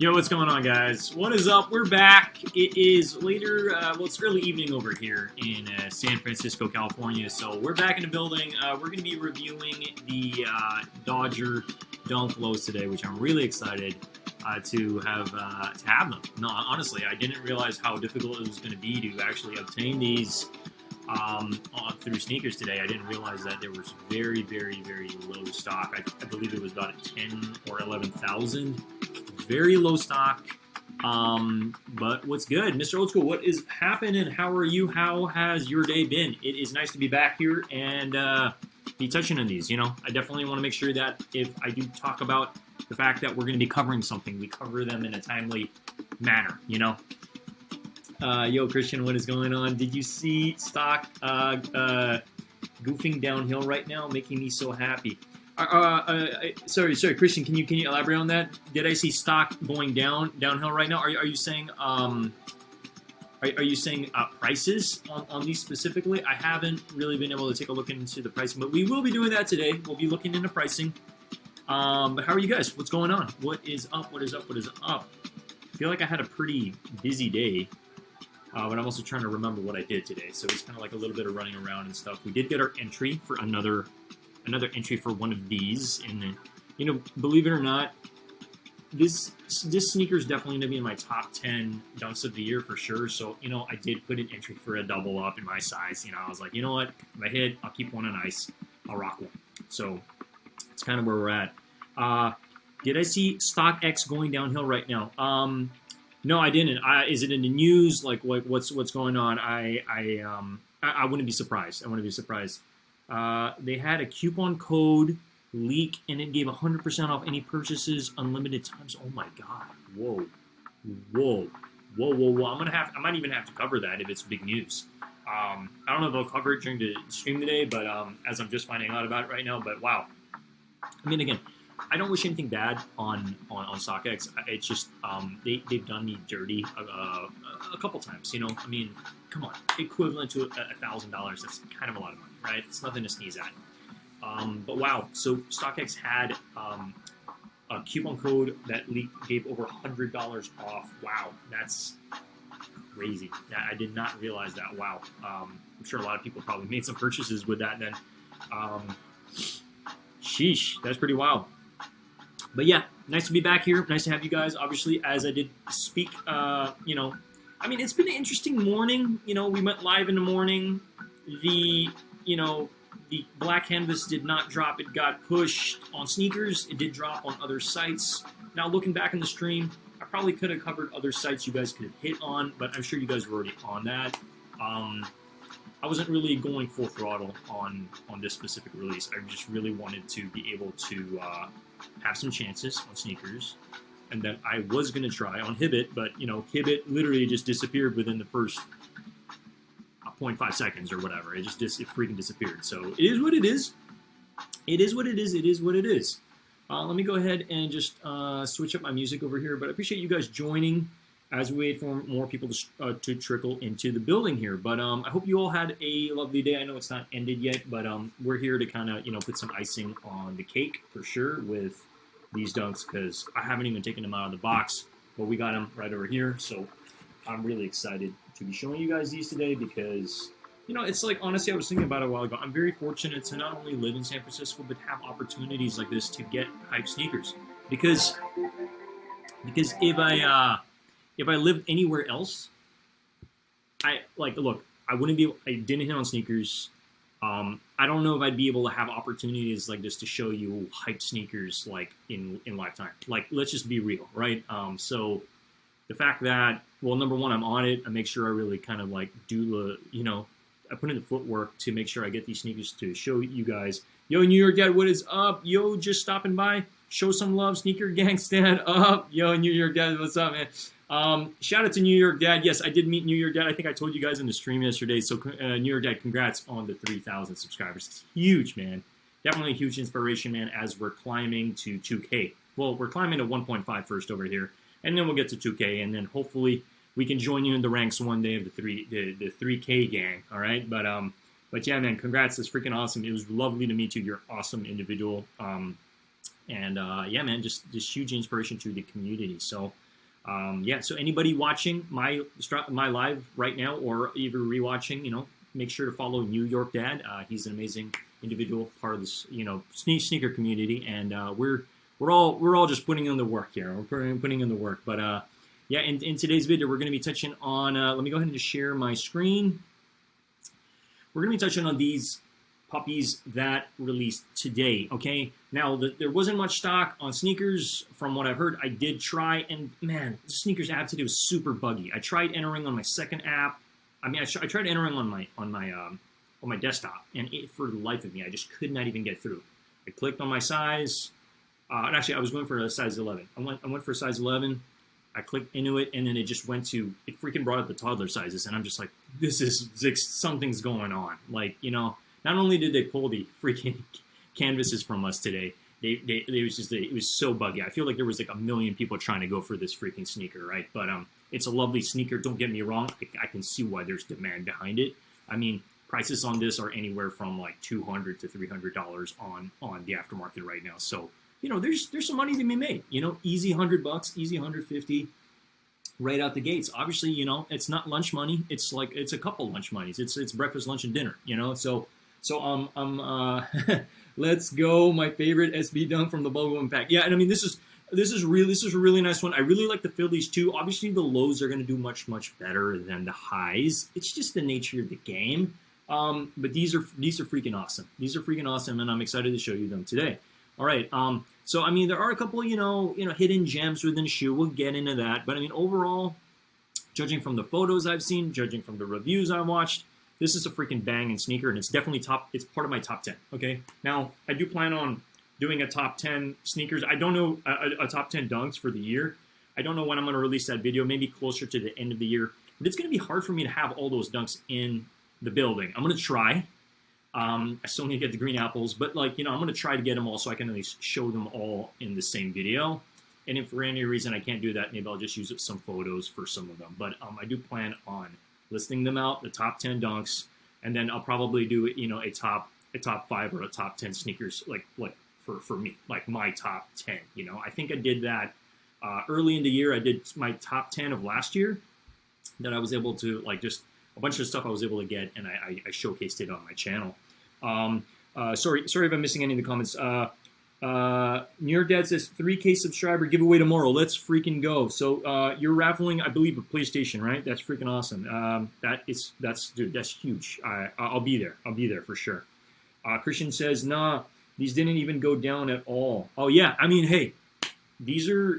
Yo, what's going on, guys? What is up? We're back. It is later, well, it's early evening over here in San Francisco, California. So we're back in the building. We're going to be reviewing the Dodger dunk lows today, which I'm really excited to have them. No, honestly, I didn't realize how difficult it was going to be to actually obtain these through sneakers today. I didn't realize that there was very, very, very low stock. I believe it was about 10 or 11,000. Very low stock, but what's good? Mr. Old School, what is happening? How are you? How has your day been? It is nice to be back here and be touching on these. You know, I definitely want to make sure that if I do talk about the fact that we're going to be covering something, we cover them in a timely manner, you know? Yo, Christian, what is going on? Did you see stock goofing downhill right now, making me so happy? Sorry, Christian, can you elaborate on that? Did I see stock going downhill right now? Are you saying are you saying prices on these specifically? I haven't really been able to take a look into the pricing, but we will be doing that today. We'll be looking into pricing. But how are you guys? What's going on? What is up? What is up? What is up? I feel like I had a pretty busy day. But I'm also trying to remember what I did today. So it's kind of like a little bit of running around and stuff. We did get our entry for another entry for one of these. And believe it or not, this sneaker is definitely going to be in my top 10 dunks of the year for sure. So, I did put an entry for a double up in my size. I was like, you know what? If I hit, I'll keep one on ice. I'll rock one. So it's kind of where we're at. Did I see StockX going downhill right now? No, I didn't. Is it in the news? Like, what's going on? I wouldn't be surprised. I wouldn't be surprised. They had a coupon code leak, and it gave 100% off any purchases, unlimited times. Oh my God! Whoa. I might even have to cover that if it's big news. I don't know if I'll cover it during the stream today, but as I'm just finding out about it right now. But wow. I mean, again, I don't wish anything bad on StockX. It's just they've done me dirty a couple times. I mean, come on, equivalent to $1,000. That's kind of a lot of money, right? It's nothing to sneeze at. But wow, so StockX had a coupon code that gave over $100 off. Wow, that's crazy. I did not realize that. Wow, I'm sure a lot of people probably made some purchases with that then. Sheesh, that's pretty wild. But yeah, nice to be back here. Nice to have you guys. Obviously, as I did speak, I mean, it's been an interesting morning. We went live in the morning. The black canvas did not drop. It got pushed on sneakers. It did drop on other sites. Now, looking back in the stream, I probably could have covered other sites you guys could have hit on, but I'm sure you guys were already on that. I wasn't really going full throttle on this specific release. I just really wanted to be able to have some chances on sneakers, and then I was going to try on Hibbit, but Hibbit literally just disappeared within the first 0.5 seconds or whatever. It freaking disappeared. So it is what it is. It is what it is. It is what it is. Let me go ahead and just switch up my music over here, but I appreciate you guys joining as we wait for more people to trickle into the building here. But I hope you all had a lovely day. I know it's not ended yet, but we're here to kind of put some icing on the cake for sure with these dunks, because I haven't even taken them out of the box, but we got them right over here. So I'm really excited to be showing you guys these today, because it's like, honestly, I was thinking about it a while ago. I'm very fortunate to not only live in San Francisco, but have opportunities like this to get hype sneakers, because if I lived anywhere else, I didn't hit on sneakers. I don't know if I'd be able to have opportunities like this to show you hype sneakers like in lifetime. Like, let's just be real, right? So the fact that, well, number one, I'm on it. I make sure I really kind of like do I put in the footwork to make sure I get these sneakers to show you guys. Yo, New York Dad, what is up? Yo, just stopping by. Show some love. Sneaker Gang, stand up. Yo, New York Dad, what's up, man? Shout out to New York Dad. Yes, I did meet New York Dad. I think I told you guys in the stream yesterday. So New York Dad, congrats on the 3,000 subscribers. It's huge, man. Definitely a huge inspiration, man, as we're climbing to 2K. Well, we're climbing to 1.5 first over here, and then we'll get to 2K, and then hopefully we can join you in the ranks one day of the 3K gang. All right, but yeah, man, congrats. That's freaking awesome. It was lovely to meet you. You're an awesome individual. Yeah, man, just huge inspiration to the community. So. Yeah, so anybody watching my live right now, or even rewatching, make sure to follow New York Dad. He's an amazing individual, part of this, sneaker community, and we're all just putting in the work here. We're putting in the work. But yeah, in today's video, we're going to be touching on. Let me go ahead and just share my screen. We're going to be touching on these puppies that released today. Okay, now there wasn't much stock on sneakers from what I've heard. I did try, and man, the sneakers app today was super buggy. I tried entering on my second app. I mean, I tried entering on my desktop, and for the life of me, I just could not even get through. I clicked on my size, and actually I was going for a size 11. I went for a size 11. I clicked into it, and then it just went to, it freaking brought up the toddler sizes, and I'm just like, this is, something's going on. Like, you know, not only did they pull the freaking canvases from us today, it was just, it was so buggy. I feel like there was like a million people trying to go for this freaking sneaker, right? But it's a lovely sneaker. Don't get me wrong. I can see why there's demand behind it. I mean, prices on this are anywhere from like $200 to $300 on the aftermarket right now. So, you know, there's some money to be made. You know, easy $100, easy 150 right out the gates. Obviously, you know, it's not lunch money. It's like, it's a couple lunch monies. It's breakfast, lunch, and dinner. You know, so let's go. My favorite SB dunk from the bubblegum pack. Yeah, and I mean, this is a really nice one. I really like the Phillies too. Obviously, the lows are going to do much better than the highs. It's just the nature of the game. But these are freaking awesome. These are freaking awesome, and I'm excited to show you them today. All right. So I mean, there are a couple, you know, hidden gems within the shoe. We'll get into that. But I mean, overall, judging from the photos I've seen, judging from the reviews I watched, this is a freaking banging sneaker, and it's definitely it's part of my top 10. Okay. Now, I do plan on doing a top 10 sneakers. I don't know a top 10 dunks for the year. I don't know when I'm going to release that video. Maybe closer to the end of the year. But it's going to be hard for me to have all those dunks in the building. I'm going to try. I still need to get the green apples, but like, you know, I'm going to try to get them all so I can at least show them all in the same video. And if for any reason I can't do that, maybe I'll just use some photos for some of them. But I do plan on listing them out, the top 10 dunks, and then I'll probably do, you know, a top 5 or a top 10 sneakers, like for me, like my top 10. You know, I think I did that early in the year. I did my top 10 of last year that I was able to, like, just a bunch of stuff I was able to get, and I showcased it on my channel. Sorry if I'm missing any of the comments. New York Dad says 3K subscriber giveaway tomorrow. Let's freaking go. So you're raffling, I believe, a PlayStation, right? That's freaking awesome. Dude, that's huge. I'll be there. I'll be there for sure. Christian says, nah, these didn't even go down at all. Oh yeah, I mean, hey, these are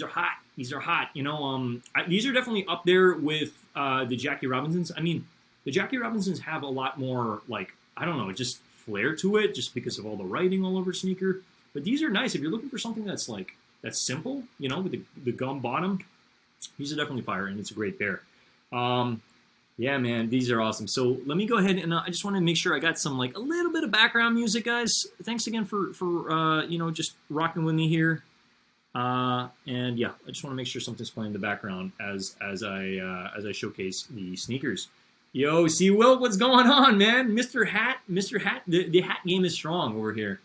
hot. These are hot. You know, these are definitely up there with the Jackie Robinsons. I mean, the Jackie Robinsons have a lot more, like, I don't know, just flair to it, just because of all the writing all over sneaker. But these are nice if you're looking for something that's simple, you know, with the gum bottom. These are definitely fire, and it's a great pair. Yeah, man, these are awesome. So let me go ahead and I just want to make sure I got some, like, a little bit of background music, guys. Thanks again for you know, just rocking with me here. And yeah, I just want to make sure something's playing in the background as I showcase the sneakers. Yo, C. Wilt, what's going on, man? Mr. Hat, the hat game is strong over here.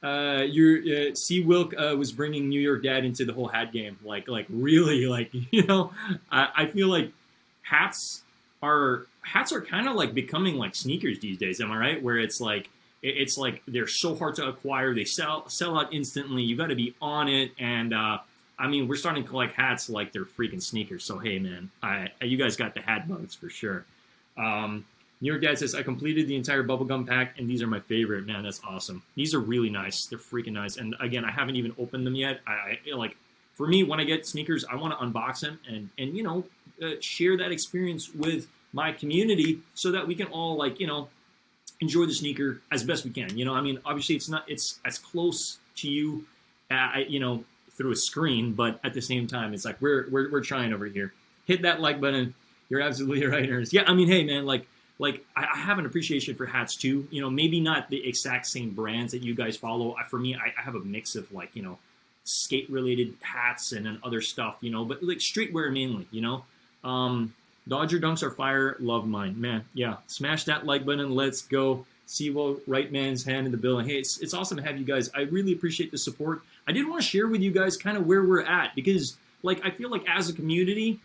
Your C. Wilk was bringing New York Dad into the whole hat game, like really, like, you know. I feel like hats are kind of like becoming like sneakers these days. Am I right? Where it's like they're so hard to acquire, they sell out instantly. You got to be on it, and I mean, we're starting to collect hats like they're freaking sneakers. So hey, man, you guys got the hat bugs for sure. New York Dad says, I completed the entire bubblegum pack, and these are my favorite. Man, that's awesome. These are really nice. They're freaking nice. And again, I haven't even opened them yet. I like, for me, when I get sneakers, I want to unbox them and you know, share that experience with my community so that we can all, like, you know, enjoy the sneaker as best we can. You know, I mean, obviously it's as close to you, you know, through a screen, but at the same time, it's like we're trying over here. Hit that like button. You're absolutely right, Ernest. Yeah, I mean, hey, man, like I have an appreciation for hats too. You know, maybe not the exact same brands that you guys follow. For me, I have a mix of, like, you know, skate-related hats and then other stuff, you know, but like streetwear mainly, you know. Dodger dunks are fire. Love mine, man. Yeah, smash that like button. Let's go. Sivo, right man's hand in the building. Hey, it's awesome to have you guys. I really appreciate the support. I did want to share with you guys kind of where we're at, because, like, I feel like as a community,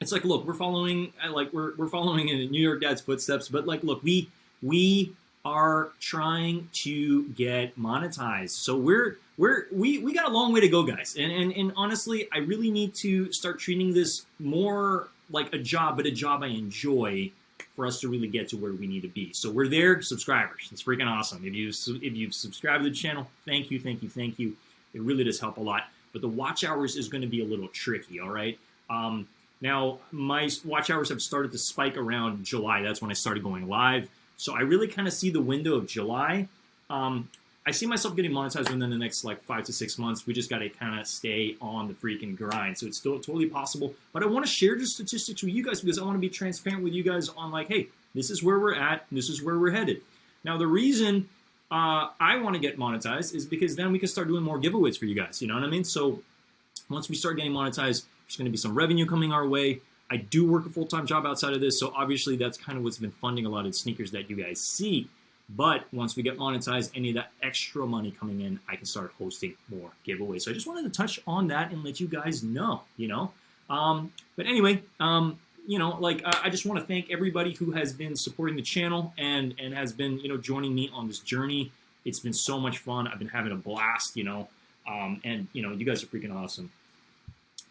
it's like, look, we're following in New York Dad's footsteps, but, like, look, we are trying to get monetized. So we got a long way to go, guys. And honestly, I really need to start treating this more like a job, but a job I enjoy, for us to really get to where we need to be. So we're there, subscribers. It's freaking awesome. If you've subscribed to the channel, thank you. It really does help a lot. But the watch hours is going to be a little tricky, all right? Now, my watch hours have started to spike around July. That's when I started going live. So I really kind of see the window of July. I see myself getting monetized within the next like 5 to 6 months. We just got to kind of stay on the freaking grind. So it's still totally possible. But I want to share the statistics with you guys because I want to be transparent with you guys on like, hey, this is where we're at. This is where we're headed. Now, the reason I want to get monetized is because then we can start doing more giveaways for you guys. You know what I mean? So once we start getting monetized, there's going to be some revenue coming our way. I do work a full-time job outside of this, so obviously that's kind of what's been funding a lot of the sneakers that you guys see. But once we get monetized, any of that extra money coming in, I can start hosting more giveaways. So I just wanted to touch on that and let you guys know, you know. But anyway, you know, like I just want to thank everybody who has been supporting the channel and has been, you know, joining me on this journey. It's been so much fun. I've been having a blast, you know, and you know, you guys are freaking awesome.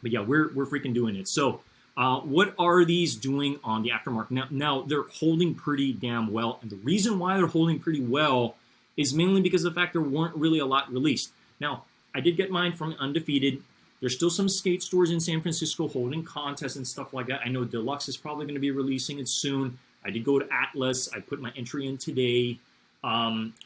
But yeah, we're freaking doing it. So what are these doing on the aftermarket? Now, they're holding pretty damn well. And the reason why they're holding pretty well is mainly because of the fact there weren't really a lot released. Now, I did get mine from Undefeated. There's still some skate stores in San Francisco holding contests and stuff like that. I know Deluxe is probably going to be releasing it soon. I did go to Atlas. I put my entry in today.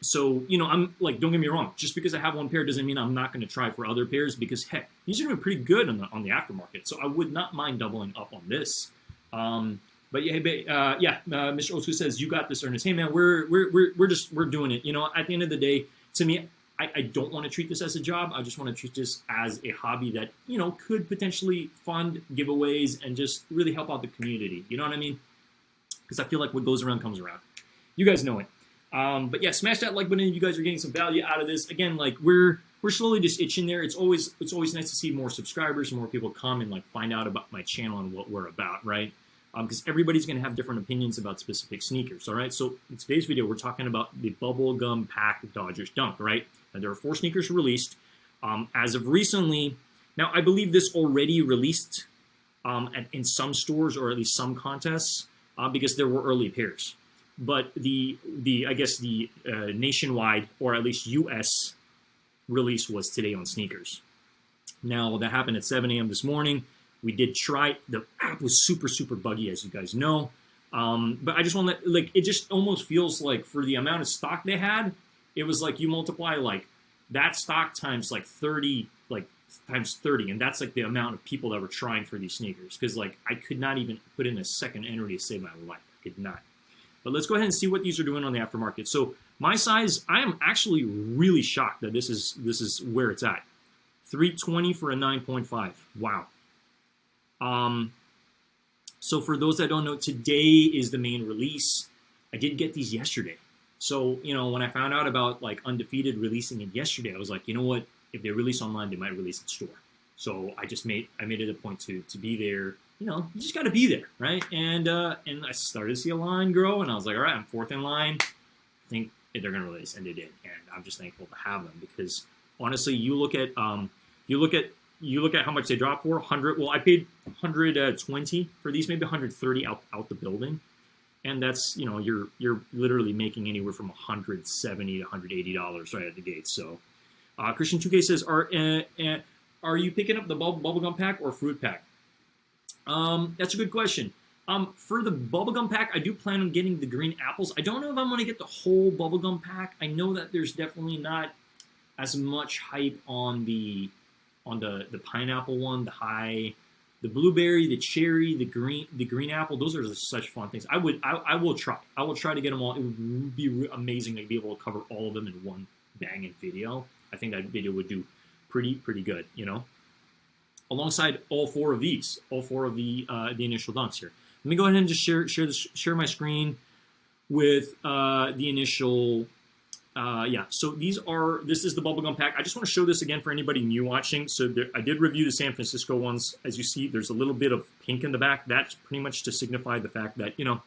So, you know, I'm like, don't get me wrong. Just because I have one pair doesn't mean I'm not going to try for other pairs because, heck, these are doing pretty good on the aftermarket. So I would not mind doubling up on this. But yeah, Mr. Osu says, you got this, Ernest. Hey, man, we're doing it. You know, at the end of the day, to me, I don't want to treat this as a job. I just want to treat this as a hobby that, you know, could potentially fund giveaways and just really help out the community. You know what I mean? Because I feel like what goes around comes around. You guys know it. But yeah, smash that like button if you guys are getting some value out of this. Again, like we're slowly just itching there. It's always nice to see more subscribers, more people come and like find out about my channel and what we're about, right? Because everybody's going to have different opinions about specific sneakers, all right? So in today's video, we're talking about the Bubblegum Pack Dodgers Dunk, right? And there are 4 sneakers released. As of recently, now I believe this already released in some stores or at least some contests because there were early pairs. But I guess the nationwide or at least U.S. release was today on sneakers. Now that happened at 7 a.m. this morning. We did try. The app was super buggy, as you guys know. But I just want to like it just almost feels like for the amount of stock they had, it was like you multiply like that stock times like 30, like times 30, and that's like the amount of people that were trying for these sneakers. Because like I could not even put in a second entry to save my life. I could not. But let's go ahead and see what these are doing on the aftermarket. So my size, I am actually really shocked that this is where it's at. 320 for a 9.5. Wow. So for those that don't know, today is the main release. I did get these yesterday. So, you know, when I found out about like Undefeated releasing it yesterday, I was like, you know what? If they release online, they might release in store. So I made it a point to be there. You know, you just got to be there, right? And I started to see a line grow, and I was like, all right, I'm 4th in line. I think they're going to release, and they did. And I'm just thankful to have them because honestly, you look at how much they dropped for 100. Well, I paid 120 for these, maybe 130 out the building, and that's, you know, you're literally making anywhere from 170 to 180 dollars right at the gate. So, Christian 2K says, are you picking up the bubblegum pack or fruit pack? That's a good question. For the bubblegum pack, I do plan on getting the green apples. I don't know if I'm going to get the whole bubblegum pack. I know that there's definitely not as much hype on the pineapple one, the blueberry, the cherry, the green apple. Those are such fun things. I will try. I will try to get them all. It would be amazing to be able to cover all of them in one banging video. I think that video would do pretty good, you know. Alongside all 4 of these, all 4 of the initial dunks here. Let me go ahead and just share my screen with the initial. Yeah, so this is the bubblegum pack. I just want to show this again for anybody new watching. So I did review the San Francisco ones. As you see, there's a little bit of pink in the back. That's pretty much to signify the fact that, you know,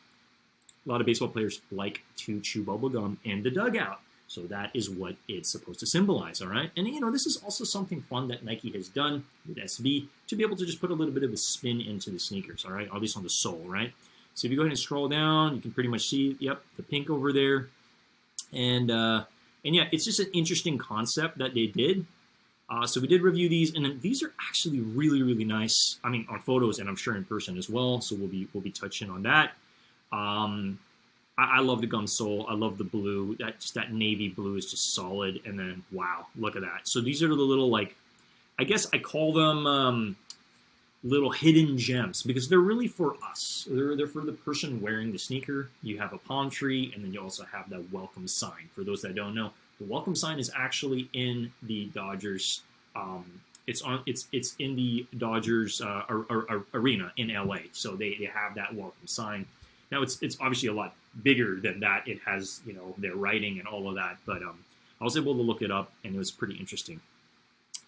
a lot of baseball players like to chew bubblegum in the dugout. So that is what it's supposed to symbolize, all right? And, you know, this is also something fun that Nike has done with SV to be able to just put a little bit of a spin into the sneakers, all right? At least on the sole, right? So if you go ahead and scroll down, you can pretty much see, yep, the pink over there. And yeah, it's just an interesting concept that they did. So we did review these, and then these are actually really nice. I mean, on photos, and I'm sure in person as well. So we'll be touching on that. I love the gum sole. I love the blue. That navy blue is just solid. And then wow, look at that. So these are the little like, I guess I call them little hidden gems because they're really for us. They're for the person wearing the sneaker. You have a palm tree, and then you also have that welcome sign. For those that don't know, the welcome sign is actually in the Dodgers. It's in the Dodgers arena in LA. So they have that welcome sign. Now it's obviously a lot bigger than that. It has their writing and all of that. But I was able to look it up, and it was pretty interesting.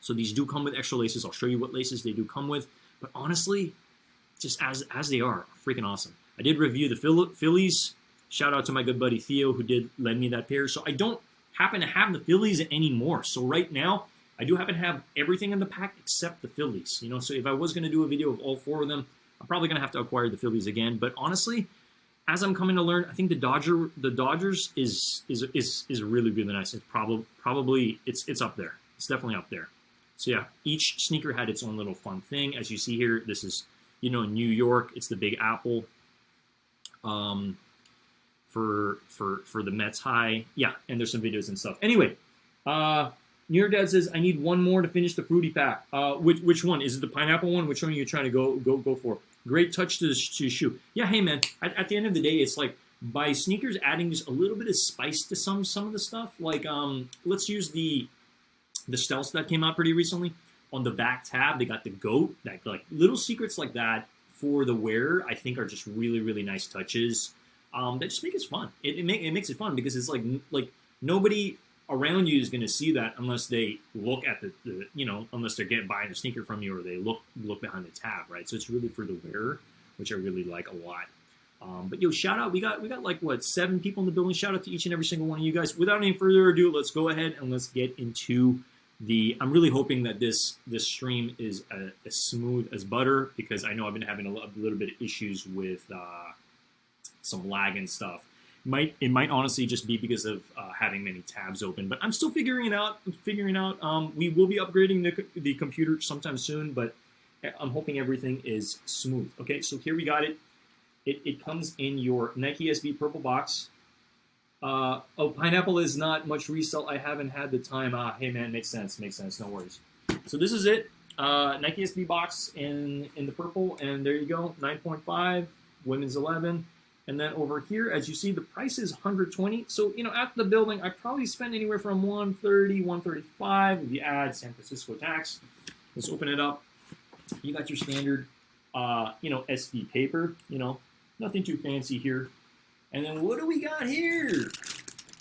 So these do come with extra laces. I'll show you what laces they do come with. But honestly, just as they are, freaking awesome. I did review the Phillies. Shout out to my good buddy Theo who did lend me that pair. So I don't happen to have the Phillies anymore. So right now, I do happen to have everything in the pack except the Phillies. So if I was going to do a video of all 4 of them, I'm probably going to have to acquire the Phillies again. But honestly, as I'm coming to learn, I think the Dodgers is really, really nice. It's probably it's up there. It's definitely up there. So yeah, each sneaker had its own little fun thing. As you see here, this is, New York. It's the Big Apple. For the Mets high. Yeah, and there's some videos and stuff. Anyway, New York Dad says, I need one more to finish the fruity pack. Which one? Is it the pineapple one? Which one are you trying to go for? Great touch to the shoe. Yeah, hey man, at the end of the day, it's like by sneakers adding just a little bit of spice to some of the stuff. Like let's use the stealths that came out pretty recently. On the back tab, they got the goat. That like little secrets like that for the wearer, I think are just really, really nice touches. That just make it fun. It makes it fun because it's like nobody around you is going to see that unless they look at the unless they're buying a sneaker from you or they look behind the tab, right? So it's really for the wearer, which I really like a lot. But yo, shout out, we got like what 7 people in the building. Shout out to each and every single one of you guys. Without any further ado, let's go ahead and let's get into I'm really hoping that this stream is as smooth as butter because I know I've been having a little bit of issues with some lag and stuff. It might honestly just be because of having many tabs open, but I'm still figuring it out. We will be upgrading the computer sometime soon, but I'm hoping everything is smooth. Okay, so here we got it. It comes in your Nike SB purple box. Oh, pineapple is not much resell. I haven't had the time. Hey man, makes sense. No worries. So this is it. Nike SB box in the purple, and there you go. 9.5, women's 11. And then over here, as you see, the price is $120. So, at the building, I probably spend anywhere from $130, $135 if you add San Francisco tax. Let's open it up. You got your standard, SB paper, nothing too fancy here. And then what do we got here?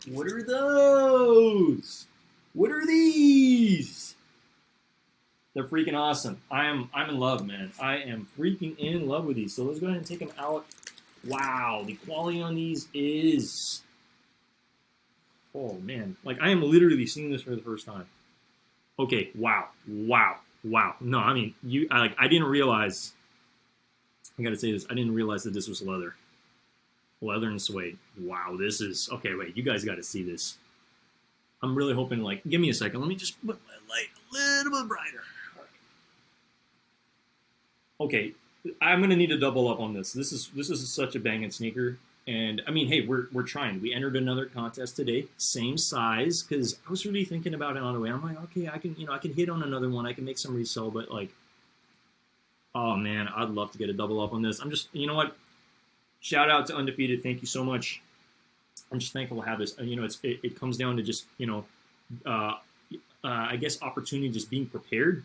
What are those? What are these? They're freaking awesome. I'm in love, man. I am freaking in love with these. So let's go ahead and take them out. Wow, the quality on these is, oh man, like I am literally seeing this for the first time. Okay, wow. No, I mean, I didn't realize, I gotta say this, I didn't realize that this was leather. Leather and suede. Wow, this is, okay, wait, you guys gotta see this. I'm really hoping, give me a second, let me just put my light a little bit brighter. All right. Okay. I'm gonna need to double up on this. This is such a banging sneaker, and I mean, hey, we're trying. We entered another contest today, same size, because I was really thinking about it on the way. I'm like, okay, I can hit on another one. I can make some resell, but oh man, I'd love to get a double up on this. I'm just, you know what? Shout out to Undefeated. Thank you so much. I'm just thankful to have this. It comes down to just I guess opportunity, just being prepared.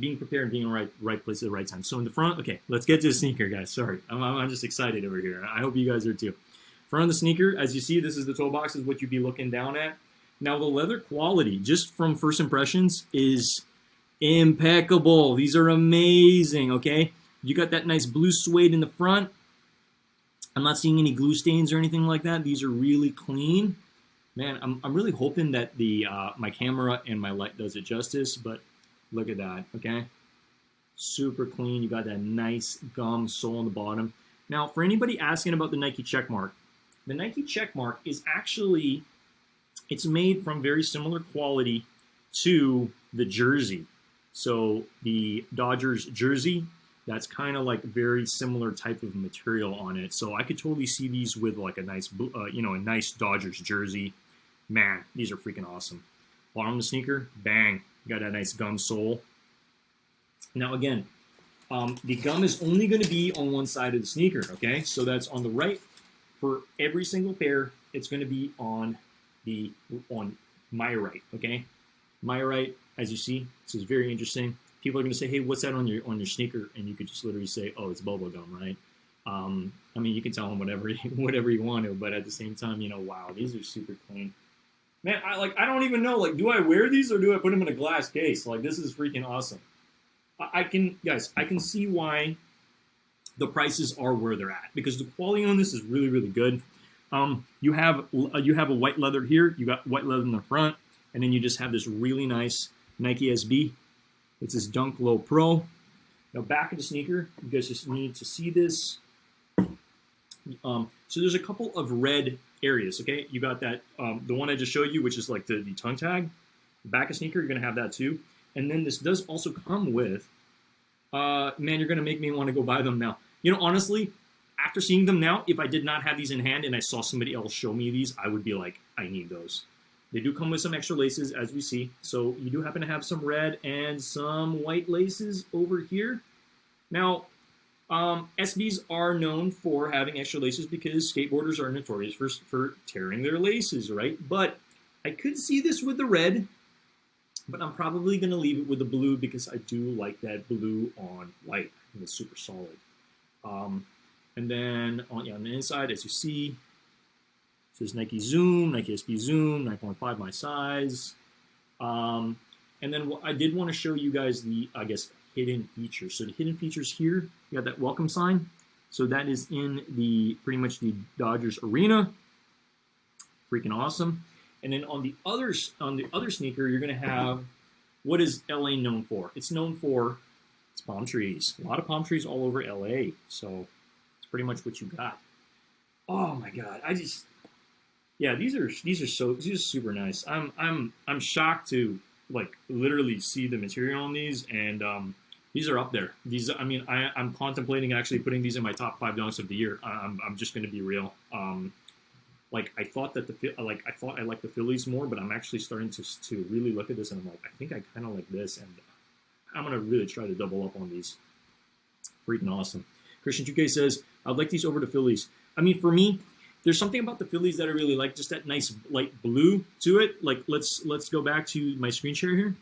Being prepared and being in the right place at the right time. So in the front, okay, let's get to the sneaker, guys. Sorry, I'm just excited over here. I hope you guys are too. Front of the sneaker, as you see, this is the toe box, is what you'd be looking down at. Now the leather quality, just from first impressions, is impeccable. These are amazing, okay? You got that nice blue suede in the front. I'm not seeing any glue stains or anything like that. These are really clean. Man, I'm really hoping that my camera and my light does it justice, but look at that, okay? Super clean. You got that nice gum sole on the bottom. Now, for anybody asking about the Nike checkmark, the Nike checkmark is actually, it's made from very similar quality to the jersey. So the Dodgers jersey, that's kind of like very similar type of material on it. So I could totally see these with like a nice, you know, a nice Dodgers jersey. Man, these are freaking awesome. Bottom of the sneaker, bang, got that nice gum sole. Now again, the gum is only going to be on one side of the sneaker, okay? So that's on the right for every single pair. It's going to be on my right, okay? My right, as you see, this is very interesting. People are going to say, "Hey, what's that on your sneaker?" And you could just literally say, "Oh, it's bubble gum, right?" I mean, you can tell them whatever whatever you want to, but at the same time, you know, wow, these are super clean. Man, I don't even know. Like, do I wear these or do I put them in a glass case? Like, this is freaking awesome. I can, guys, I can see why the prices are where they're at because the quality on this is really, really good. You have a white leather here. You got white leather in the front, and then you just have this really nice Nike SB. It's this Dunk Low Pro. Now back of the sneaker, you guys just need to see this. So there's a couple of red areas. Okay, you got that the one I just showed you, which is like the tongue tag. The back of sneaker, you're gonna have that too. And then this does also come with. Man, you're gonna make me want to go buy them now. You know, honestly, after seeing them now, if I did not have these in hand and I saw somebody else show me these, I would be like, I need those. They do come with some extra laces, as we see. So you do happen to have some red and some white laces over here. Now, SBs are known for having extra laces because skateboarders are notorious for tearing their laces, right? But I could see this with the red, but I'm probably going to leave it with the blue because I do like that blue on white. I think it's super solid. And then on the inside, as you see, it says Nike Zoom, Nike SB Zoom, 9.5 my size. And then I did want to show you guys the, I guess, hidden features. So the hidden features here, you got that welcome sign. So that is in the pretty much the Dodgers arena. Freaking awesome. And then on the other sneaker, you're going to have what is LA known for? It's known for its palm trees. A lot of palm trees all over LA. So it's pretty much what you got. Oh my God, yeah, these are super nice. I'm shocked to like literally see the material on these, and these are up there. These, I mean, I'm contemplating actually putting these in my top 5 dunks of the year. I'm just going to be real. Like I thought that I thought I liked the Phillies more, but I'm actually starting to really look at this and I'm like, I think I kind of like this, and I'm gonna really try to double up on these. Freaking awesome. Christian 2K says, I'd like these over to Phillies. I mean, for me, there's something about the Phillies that I really like, just that nice light blue to it. Like let's go back to my screen share here.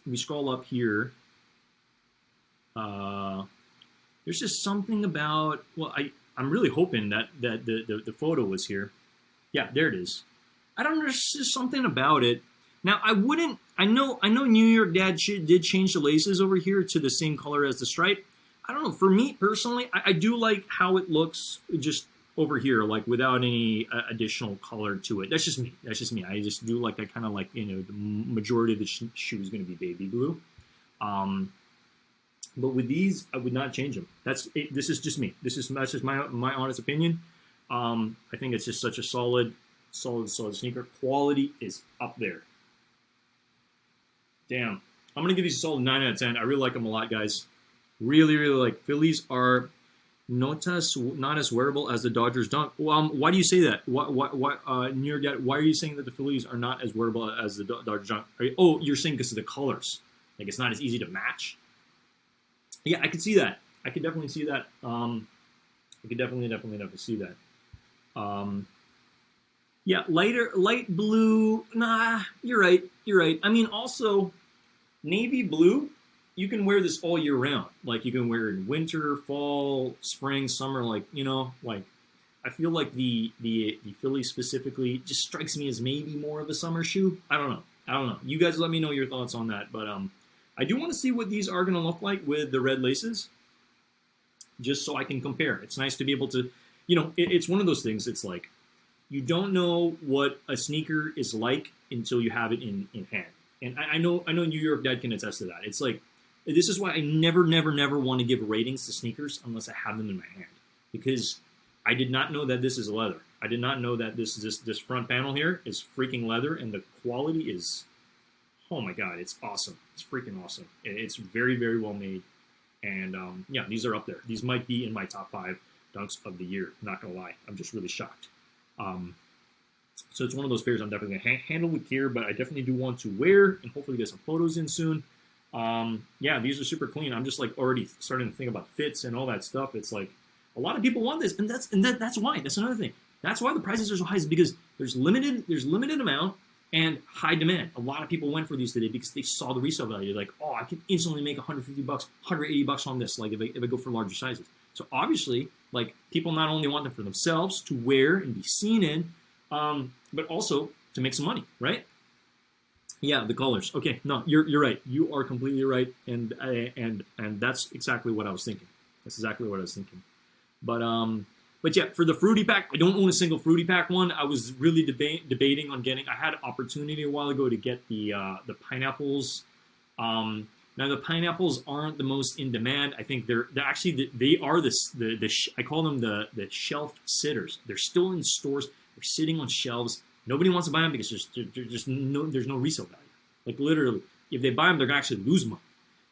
We scroll up here. There's just something about, well, I'm really hoping that the photo was here. Yeah, there it is. I don't know, there's just something about it. Now, I know New York Dad did change the laces over here to the same color as the stripe. I don't know, for me personally, I do like how it looks just over here, like without any additional color to it. That's just me. I just do like, I kind of like, you know, the majority of the shoe is going to be baby blue. But with these, I would not change them. This is just me. That's just my honest opinion. I think it's just such a solid sneaker. Quality is up there. Damn. I'm gonna give these a solid 9 out of 10. I really like them a lot, guys. Really, really like. Phillies are not as wearable as the Dodgers dunk. Well, why do you say that? New York Dad, why are you saying that the Phillies are not as wearable as the Dodgers dunk? You're saying because of the colors. Like it's not as easy to match. Yeah, I could see that. I could definitely see that. I could definitely see that. Yeah, light blue. Nah, you're right. I mean, also, navy blue, you can wear this all year round. Like, you can wear it in winter, fall, spring, summer. Like, you know, like, I feel like the Philly specifically just strikes me as maybe more of a summer shoe. I don't know. You guys let me know your thoughts on that. But, I do want to see what these are going to look like with the red laces, just so I can compare. It's nice to be able to, you know, it's one of those things. It's like you don't know what a sneaker is like until you have it in hand. And I know New York Dad can attest to that. It's like, this is why I never want to give ratings to sneakers unless I have them in my hand, because I did not know that this is leather. I did not know that this front panel here is freaking leather, and the quality is, oh my God, it's awesome. It's freaking awesome. It's very, very well made. And yeah, these are up there. These might be in my top 5 dunks of the year. Not gonna lie, I'm just really shocked. Um, so it's one of those pairs I'm definitely gonna handle with care, but I definitely do want to wear and hopefully get some photos in soon. Yeah, these are super clean. I'm just like already starting to think about fits and all that stuff. It's like a lot of people want this, and that's why. That's another thing. That's why the prices are so high, is because there's limited amount and high demand. A lot of people went for these today because they saw the resale value. They're like, oh, I can instantly make 150 bucks, 180 bucks on this. Like if I go for larger sizes. So obviously, like people not only want them for themselves to wear and be seen in, but also to make some money, right? Yeah, the colors. Okay, no, you're right. You are completely right, and that's exactly what I was thinking. That's exactly what I was thinking. But yeah, for the fruity pack, I don't own a single fruity pack one. I was really debating on getting. I had an opportunity a while ago to get the pineapples. Now the pineapples aren't the most in demand. I think they're actually they are I call them the shelf sitters. They're still in stores. They're sitting on shelves. Nobody wants to buy them because there's no resale value. Like literally, if they buy them, they're gonna actually lose money.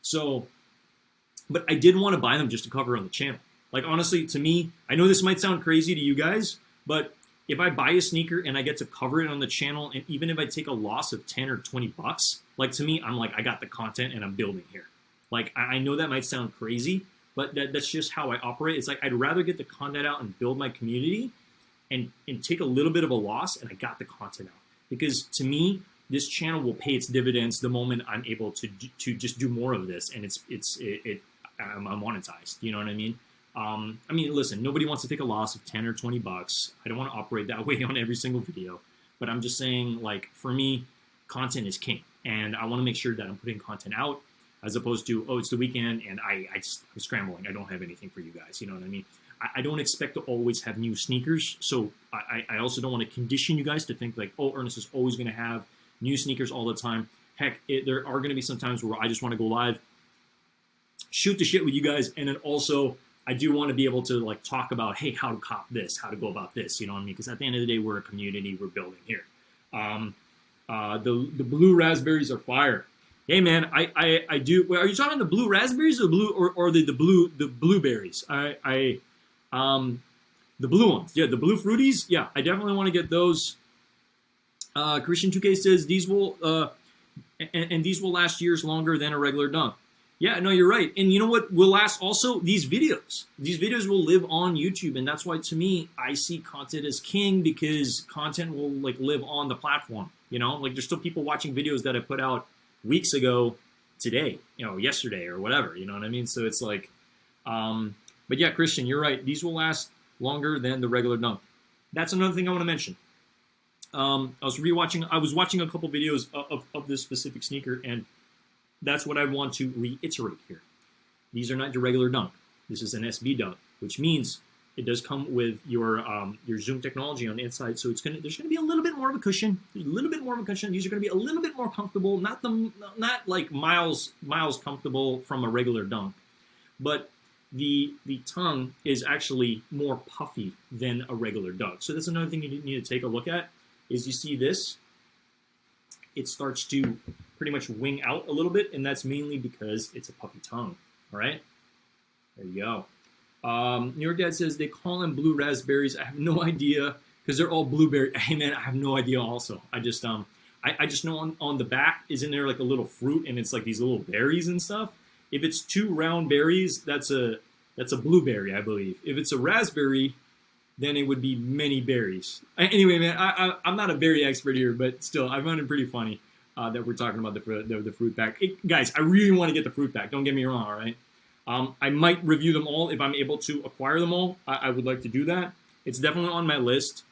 So, but I did want to buy them just to cover on the channel. Like honestly, to me, I know this might sound crazy to you guys, but if I buy a sneaker and I get to cover it on the channel, and even if I take a loss of 10 or 20 bucks, like to me, I'm like, I got the content and I'm building here. Like I know that might sound crazy, but that's just how I operate. It's like I'd rather get the content out and build my community and take a little bit of a loss, and I got the content out. Because to me, this channel will pay its dividends the moment I'm able to just do more of this, and I'm monetized. You know what I mean? I mean, listen, nobody wants to take a loss of 10 or 20 bucks. I don't want to operate that way on every single video, but I'm just saying, like, for me, content is king, and I want to make sure that I'm putting content out as opposed to, oh, it's the weekend and I'm scrambling. I don't have anything for you guys. You know what I mean? I don't expect to always have new sneakers, so I also don't want to condition you guys to think like, oh, Ernest is always going to have new sneakers all the time. Heck, there are going to be some times where I just want to go live, shoot the shit with you guys, and then also I do want to be able to like talk about, hey, how to cop this, how to go about this, you know what I mean? Because at the end of the day, we're a community, we're building here. The blue raspberries are fire. Hey man, I do. Well, are you talking the blue raspberries or the blueberries? The blue ones, yeah, the blue fruities, yeah, I definitely want to get those. Christian 2K says these will and these will last years longer than a regular dunk. Yeah, no, you're right. And you know what will last also? These videos. These videos will live on YouTube, and that's why to me I see content as king, because content will like live on the platform. You know, like there's still people watching videos that I put out weeks ago today, you know, yesterday or whatever, you know what I mean? So it's like, but yeah, Christian, you're right. These will last longer than the regular dunk. That's another thing I want to mention. I was watching a couple videos of this specific sneaker, and that's what I want to reiterate here. These are not your regular dunk. This is an SB dunk, which means it does come with your Zoom technology on the inside, so there's gonna be a little bit more of a cushion, These are gonna be a little bit more comfortable, not like miles comfortable from a regular dunk, but the tongue is actually more puffy than a regular dunk. So that's another thing you need to take a look at. Is you see this, it starts to pretty much wing out a little bit, and that's mainly because it's a puffy tongue. All right, there you go. New York Dad says they call them blue raspberries. I have no idea because they're all blueberry. Hey man, I have no idea. Also, I just know on the back isn't there like a little fruit, and it's like these little berries and stuff. If it's 2 round berries, that's a blueberry, I believe. If it's a raspberry, then it would be many berries. Anyway, man, I'm not a berry expert here, but still, I found it pretty funny that we're talking about the fruit pack. Guys, I really want to get the fruit pack. Don't get me wrong, all right? I might review them all if I'm able to acquire them all. I would like to do that. It's definitely on my list.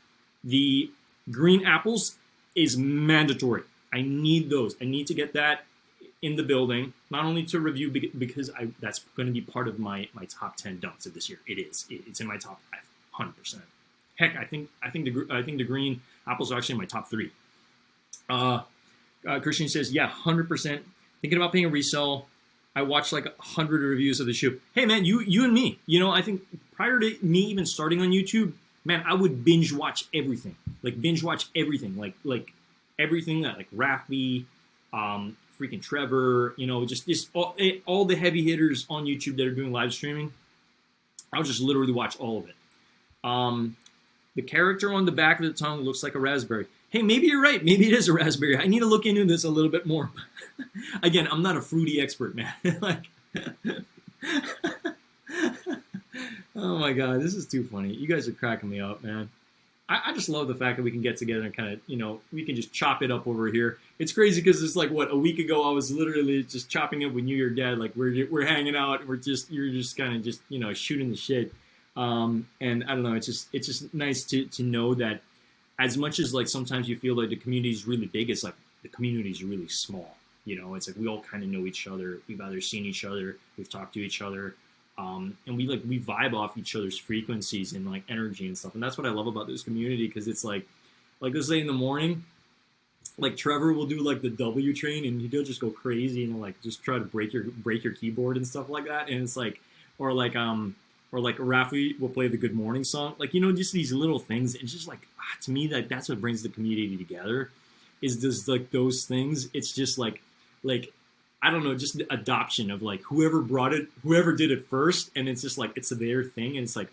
The green apples is mandatory. I need those. I need to get that in the building, not only to review because that's going to be part of my top 10 dunks of this year. It's in my top 5, 100%. Heck, I think the green apples are actually in my top 3. Christian says, yeah, 100%. Thinking about paying a resale. I watched like 100 reviews of the shoe. Hey man, you and me. You know, I think prior to me even starting on YouTube, man, I would binge watch everything. Like everything that like Raffi, freaking Trevor, you know, just all the heavy hitters on YouTube that are doing live streaming. I'll just literally watch all of it. The character on the back of the tongue looks like a raspberry. Hey, maybe you're right. Maybe it is a raspberry. I need to look into this a little bit more. Again, I'm not a fruity expert, man. Like, oh my God, this is too funny. You guys are cracking me up, man. I just love the fact that we can get together and kind of, you know, we can just chop it up over here. It's crazy because it's like, what, a week ago I was literally just chopping up with you, your dad. Like, we're hanging out. You're just kind of just, you know, shooting the shit. And I don't know, it's just nice to know that as much as like sometimes you feel like the community is really big, it's like the community is really small. You know, it's like we all kind of know each other. We've either seen each other, we've talked to each other. And we vibe off each other's frequencies and like energy and stuff, and that's what I love about this community, because it's like let's say in the morning, like Trevor will do like the W train and he'll just go crazy and like just try to break your keyboard and stuff like that, and it's like or like Rafi will play the Good Morning song, like, you know, just these little things. It's just like to me that's what brings the community together, is just like those things. It's just like I don't know, just the adoption of like whoever did it first, and it's just like it's their thing, and it's like,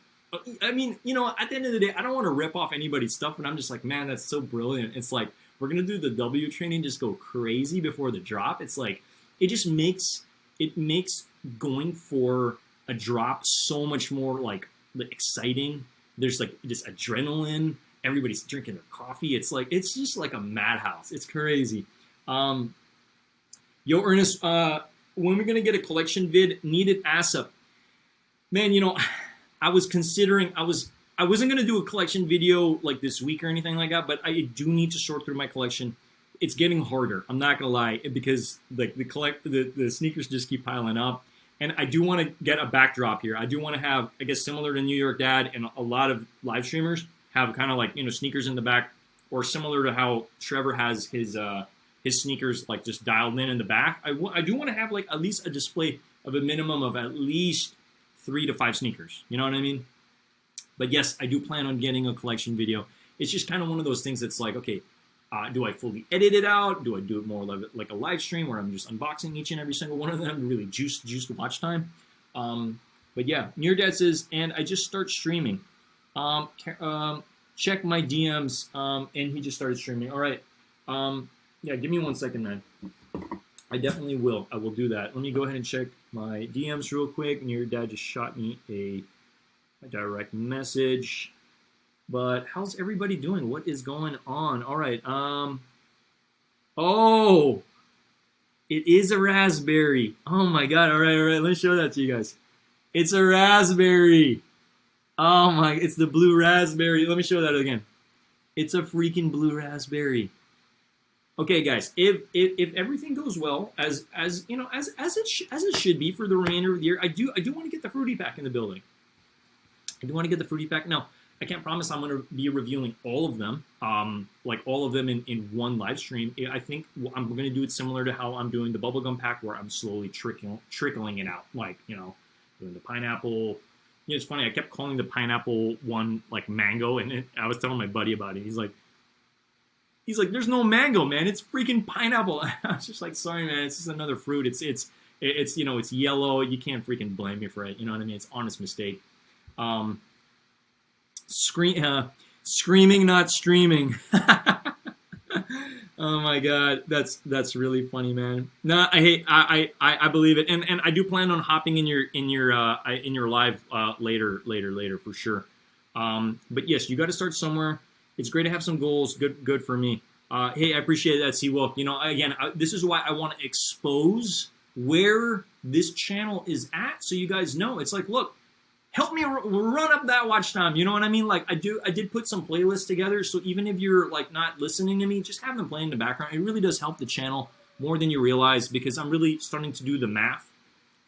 I mean, you know, at the end of the day, I don't want to rip off anybody's stuff, but I'm just like, man, that's so brilliant. It's like we're gonna do the W training, just go crazy before the drop. It's like it makes going for a drop so much more like exciting. There's like this adrenaline. Everybody's drinking their coffee. It's just like a madhouse. It's crazy. Yo, Ernest, when we're going to get a collection vid, needed ASAP. Man, you know, I was considering, I wasn't going to do a collection video like this week or anything like that, but I do need to sort through my collection. It's getting harder, I'm not going to lie, because like the sneakers just keep piling up. And I do want to get a backdrop here. I do want to have, I guess, similar to New York Dad and a lot of live streamers, have kind of like, you know, sneakers in the back, or similar to how Trevor has his sneakers like just dialed in the back. I do want to have like at least a display of a minimum of at least 3 to 5 sneakers. You know what I mean? But yes, I do plan on getting a collection video. It's just kind of one of those things that's like, okay, do I fully edit it out? Do I do it more like a live stream where I'm just unboxing each and every single one of them to really juice the watch time? But yeah, Near Dad says, and I just start streaming. Check my DMs, and he just started streaming. All right. Yeah, give me 1 second, man. I definitely will. I will do that. Let me go ahead and check my DMs real quick. And your dad just shot me a direct message. But how's everybody doing? What is going on? All right. Oh, it is a raspberry. Oh my God. All right. Let me show that to you guys. It's a raspberry. Oh my, it's the blue raspberry. Let me show that again. It's a freaking blue raspberry. Okay, guys, if everything goes well, as you know, as it should be for the remainder of the year, I do want to get the fruity pack in the building. I do want to get the fruity pack. Now, I can't promise I'm going to be reviewing all of them, like all of them in one live stream. I think I'm going to do it similar to how I'm doing the bubblegum pack, where I'm slowly trickling it out, like, you know, doing the pineapple. You know, it's funny, I kept calling the pineapple one like mango, and I was telling my buddy about it. He's like, there's no mango, man. It's freaking pineapple. I was just like, sorry, man. It's just another fruit. It's you know, it's yellow. You can't freaking blame me for it. You know what I mean? It's an honest mistake. Screaming, not streaming. Oh my God, that's really funny, man. No, I believe it, and I do plan on hopping in your live later for sure. But yes, you got to start somewhere. It's great to have some goals. Good for me. Hey, I appreciate that, Seawolf. You know, again, this is why I want to expose where this channel is at, so you guys know. It's like, look, help me run up that watch time. You know what I mean? Like, I did put some playlists together, so even if you're like not listening to me, just have them playing in the background. It really does help the channel more than you realize, because I'm really starting to do the math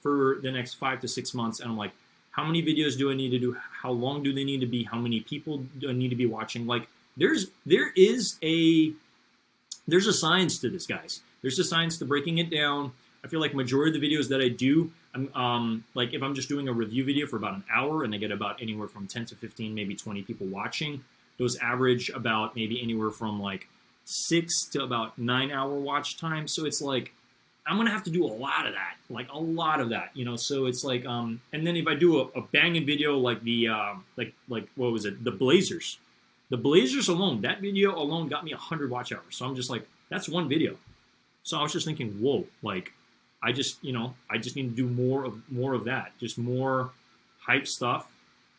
for the next 5 to 6 months, and I'm like, how many videos do I need to do? How long do they need to be? How many people do I need to be watching? Like, there's a science to this, guys. There's a science to breaking it down. I feel like majority of the videos that I do, like if I'm just doing a review video for about an hour and I get about anywhere from 10 to 15, maybe 20 people watching, those average about maybe anywhere from like 6 to about 9 hour watch time. So it's like, I'm gonna have to do a lot of that, like a lot of that, you know. So it's like, and then if I do a banging video like the, like what was it, the Blazers alone, that video alone got me 100 watch hours. So I'm just like, that's one video. So I was just thinking, whoa, like, I just, you know, I just need to do more of that, just more hype stuff,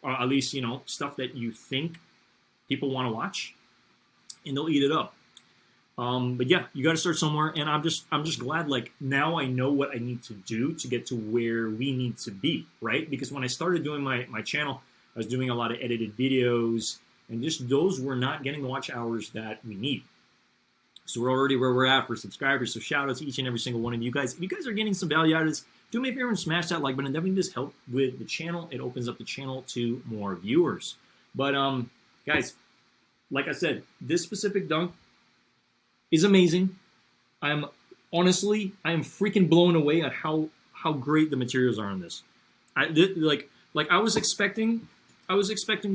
or at least, you know, stuff that you think people want to watch, and they'll eat it up. But yeah, you got to start somewhere, and I'm just glad, like, now I know what I need to do to get to where we need to be, right? Because when I started doing my channel, I was doing a lot of edited videos, and just those were not getting the watch hours that we need. So we're already where we're at for subscribers. So shout out to each and every single one of you guys. If you guys are getting some value out of this, do me a favor and smash that like button. Definitely does help with the channel. It opens up the channel to more viewers. But guys, like I said, this specific dunk is amazing. I am freaking blown away at how great the materials are on this. Like I was expecting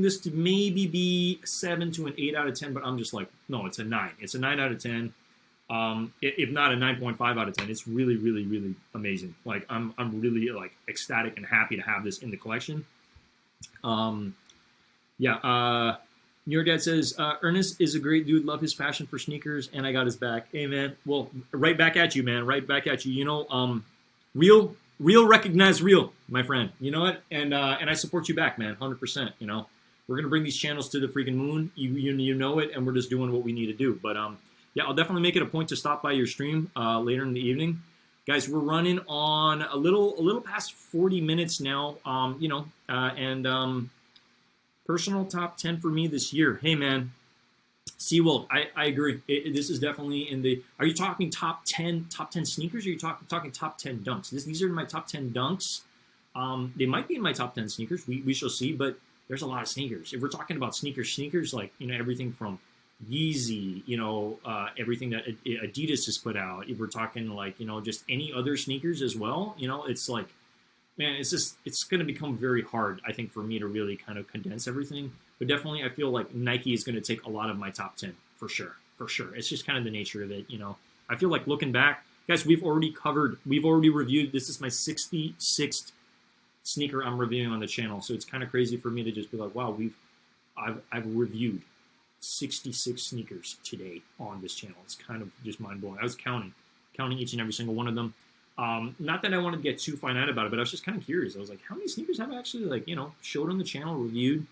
this to maybe be a 7 to an 8 out of 10, but I'm just like, no, it's a 9. It's a 9 out of 10. If not a 9.5 out of 10. It's really, really, really amazing. Like I'm really like ecstatic and happy to have this in the collection. Yeah. Your dad says, Ernest is a great dude. Love his passion for sneakers, and I got his back. Hey, man. Well, right back at you, man. Right back at you. You know, real recognize real, my friend. You know what? And I support you back, man. 100%. You know, we're gonna bring these channels to the freaking moon. You know it, and we're just doing what we need to do. But yeah, I'll definitely make it a point to stop by your stream later in the evening, guys. We're running on a little past 40 minutes now. You know, and personal top 10 for me this year. Hey, man. Seawolf, I agree. This is definitely in the. Are you talking top 10 sneakers? Or are you talking top 10 dunks? These are my top 10 dunks. They might be in my top 10 sneakers. We shall see. But there's a lot of sneakers. If we're talking about sneakers, like, you know, everything from Yeezy, you know, everything that Adidas has put out. If we're talking like, you know, just any other sneakers as well, you know, it's like, man, it's going to become very hard, I think, for me to really kind of condense everything. But definitely, I feel like Nike is going to take a lot of my top 10 for sure. It's just kind of the nature of it, you know. I feel like looking back, guys, we've already reviewed. This is my 66th sneaker I'm reviewing on the channel, so it's kind of crazy for me to just be like, wow, I've reviewed 66 sneakers today on this channel. It's kind of just mind blowing. I was counting each and every single one of them. Not that I wanted to get too finite about it, but I was just kind of curious. I was like, how many sneakers have I actually, like, you know, showed on the channel, reviewed?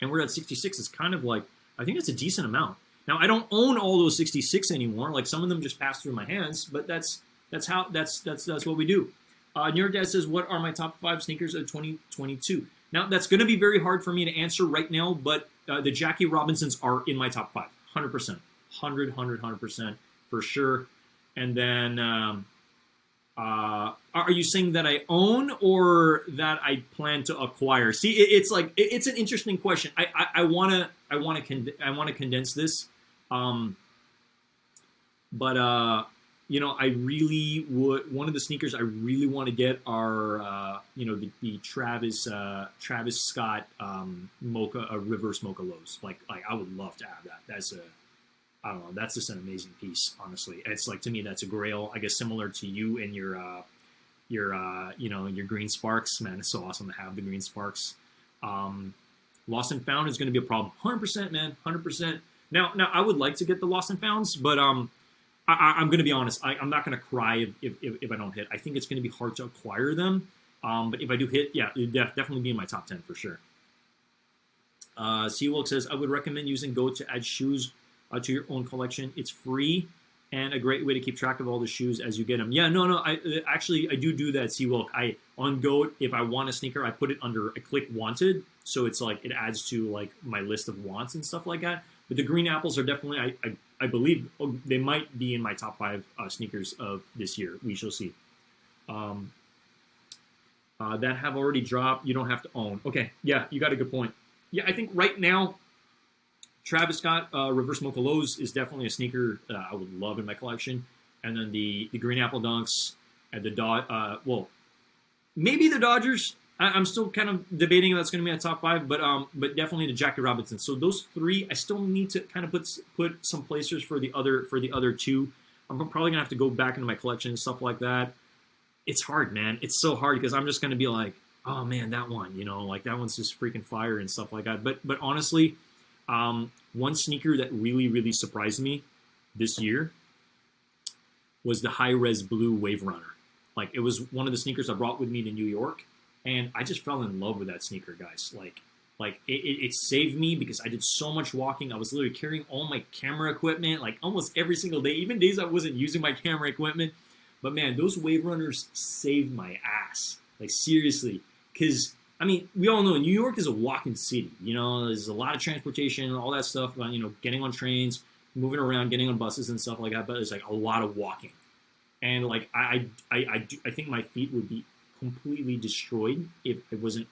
And we're at 66. It's kind of like, I think that's a decent amount. Now, I don't own all those 66 anymore. Like, some of them just pass through my hands, but that's what we do. New York Dad says, what are my top 5 sneakers of 2022? Now, that's going to be very hard for me to answer right now, but the Jackie Robinsons are in my top 5. 100%. 100% for sure. And then... are you saying that I own or that I plan to acquire? See, it's like it's an interesting question. I wanna condense this, but you know, I really would. One of the sneakers I really want to get are you know, the Travis Scott mocha reverse mocha lows. Like I would love to have that. That's a, I don't know. That's just an amazing piece, honestly. It's like, to me, that's a grail. I guess similar to you and your you know, your green sparks. Man, it's so awesome to have the green sparks. Lost and found is going to be a problem. 100%, man. 100%. Now, I would like to get the lost and founds, but I'm going to be honest. I'm not going to cry if I don't hit. I think it's going to be hard to acquire them. But if I do hit, yeah, it'd definitely be in my top 10 for sure. Seawolf says, I would recommend using Go to add shoes to your own collection. It's free and a great way to keep track of all the shoes as you get them. Yeah, no, I do that, Seawolf. On Goat, if I want a sneaker, I put it under, I click wanted, so it's like it adds to like my list of wants and stuff like that. But the green apples are definitely, I believe they might be in my top 5 sneakers of this year. We shall see. That have already dropped. You don't have to own. Okay, yeah, you got a good point. Yeah, I think right now, Travis Scott Reverse Mocha Lows is definitely a sneaker I would love in my collection. And then the Green Apple Dunks and the well, maybe the Dodgers. I'm still kind of debating if that's going to be a top 5, but definitely the Jackie Robinson. So those 3, I still need to kind of put some placers for the other 2. I'm probably gonna have to go back into my collection and stuff like that. It's hard, man. It's so hard because I'm just gonna be like, oh man, that one, like that one's just freaking fire and stuff like that. But honestly, one sneaker that really surprised me this year was the high res blue Wave Runner. Like it was one of the sneakers I brought with me to New York, and I just fell in love with that sneaker, guys. Like it saved me because I did so much walking. I was literally carrying all my camera equipment like almost every single day, even days I wasn't using my camera equipment. But man, those Wave Runners saved my ass. Like seriously, because I mean, we all know New York is a walking city. There's a lot of transportation, all that stuff. Getting on trains, moving around, getting on buses and stuff like that. But it's like a lot of walking, and like I think my feet would be completely destroyed if I wasn't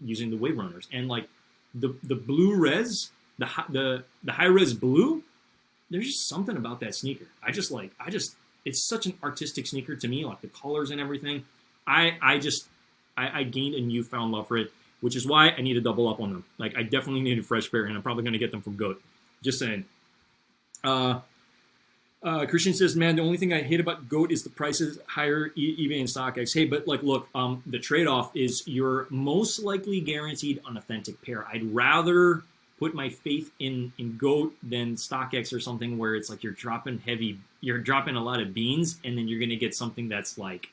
using the Wave Runners. And like the blue res, the high res blue, there's just something about that sneaker. It's such an artistic sneaker to me, like the colors and everything. I gained a newfound love for it, which is why I need to double up on them. Like I definitely need a fresh pair, and I'm probably going to get them from Goat. Just saying. Christian says, man, the only thing I hate about Goat is the prices higher eBay and StockX. Hey, but like, look, the trade-off is you're most likely guaranteed an authentic pair. I'd rather put my faith in Goat than StockX or something where it's like you're dropping a lot of beans, and then you're going to get something that's like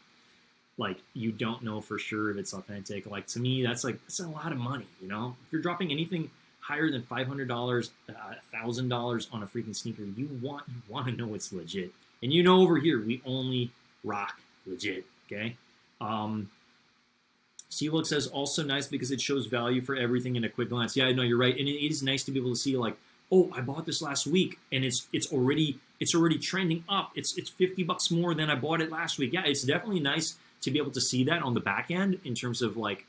you don't know for sure if it's authentic. Like to me, that's a lot of money, If you're dropping anything higher than $500, $1,000 on a freaking sneaker, you want to know it's legit. And over here we only rock legit. Okay. Seawood says also nice because it shows value for everything in a quick glance. Yeah, I know you're right, and it is nice to be able to see like, oh, I bought this last week, and it's already trending up. It's $50 more than I bought it last week. Yeah, it's definitely nice to be able to see that on the back end in terms of like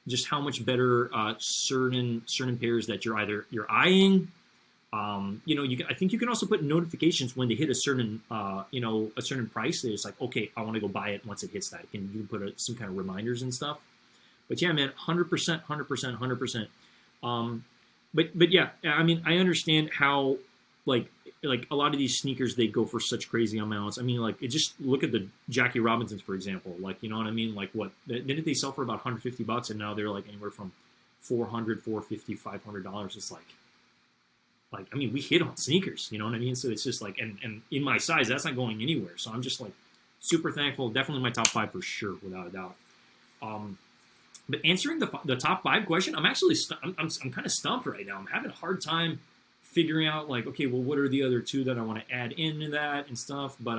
just how much better certain pairs that you're eyeing. I think you can also put notifications when they hit a certain price. It's like, okay, I want to go buy it once it hits that. You can put some kind of reminders and stuff. But yeah, man, 100%, 100%. But yeah, I mean, I understand how like a lot of these sneakers, they go for such crazy amounts. I mean, like just look at the Jackie Robinsons, for example. Like, you know what I mean? Like what didn't they sell for about $150, and now they're like anywhere from $400, $450, $500. It's like I mean, we hit on sneakers, you know what I mean? So it's just like, and in my size, that's not going anywhere. So I'm just like super thankful. Definitely my top 5 for sure, without a doubt. But answering the top 5 question, I'm actually I'm kind of stumped right now. I'm having a hard time figuring out like, okay, well, what are the other 2 that I want to add into that and stuff. But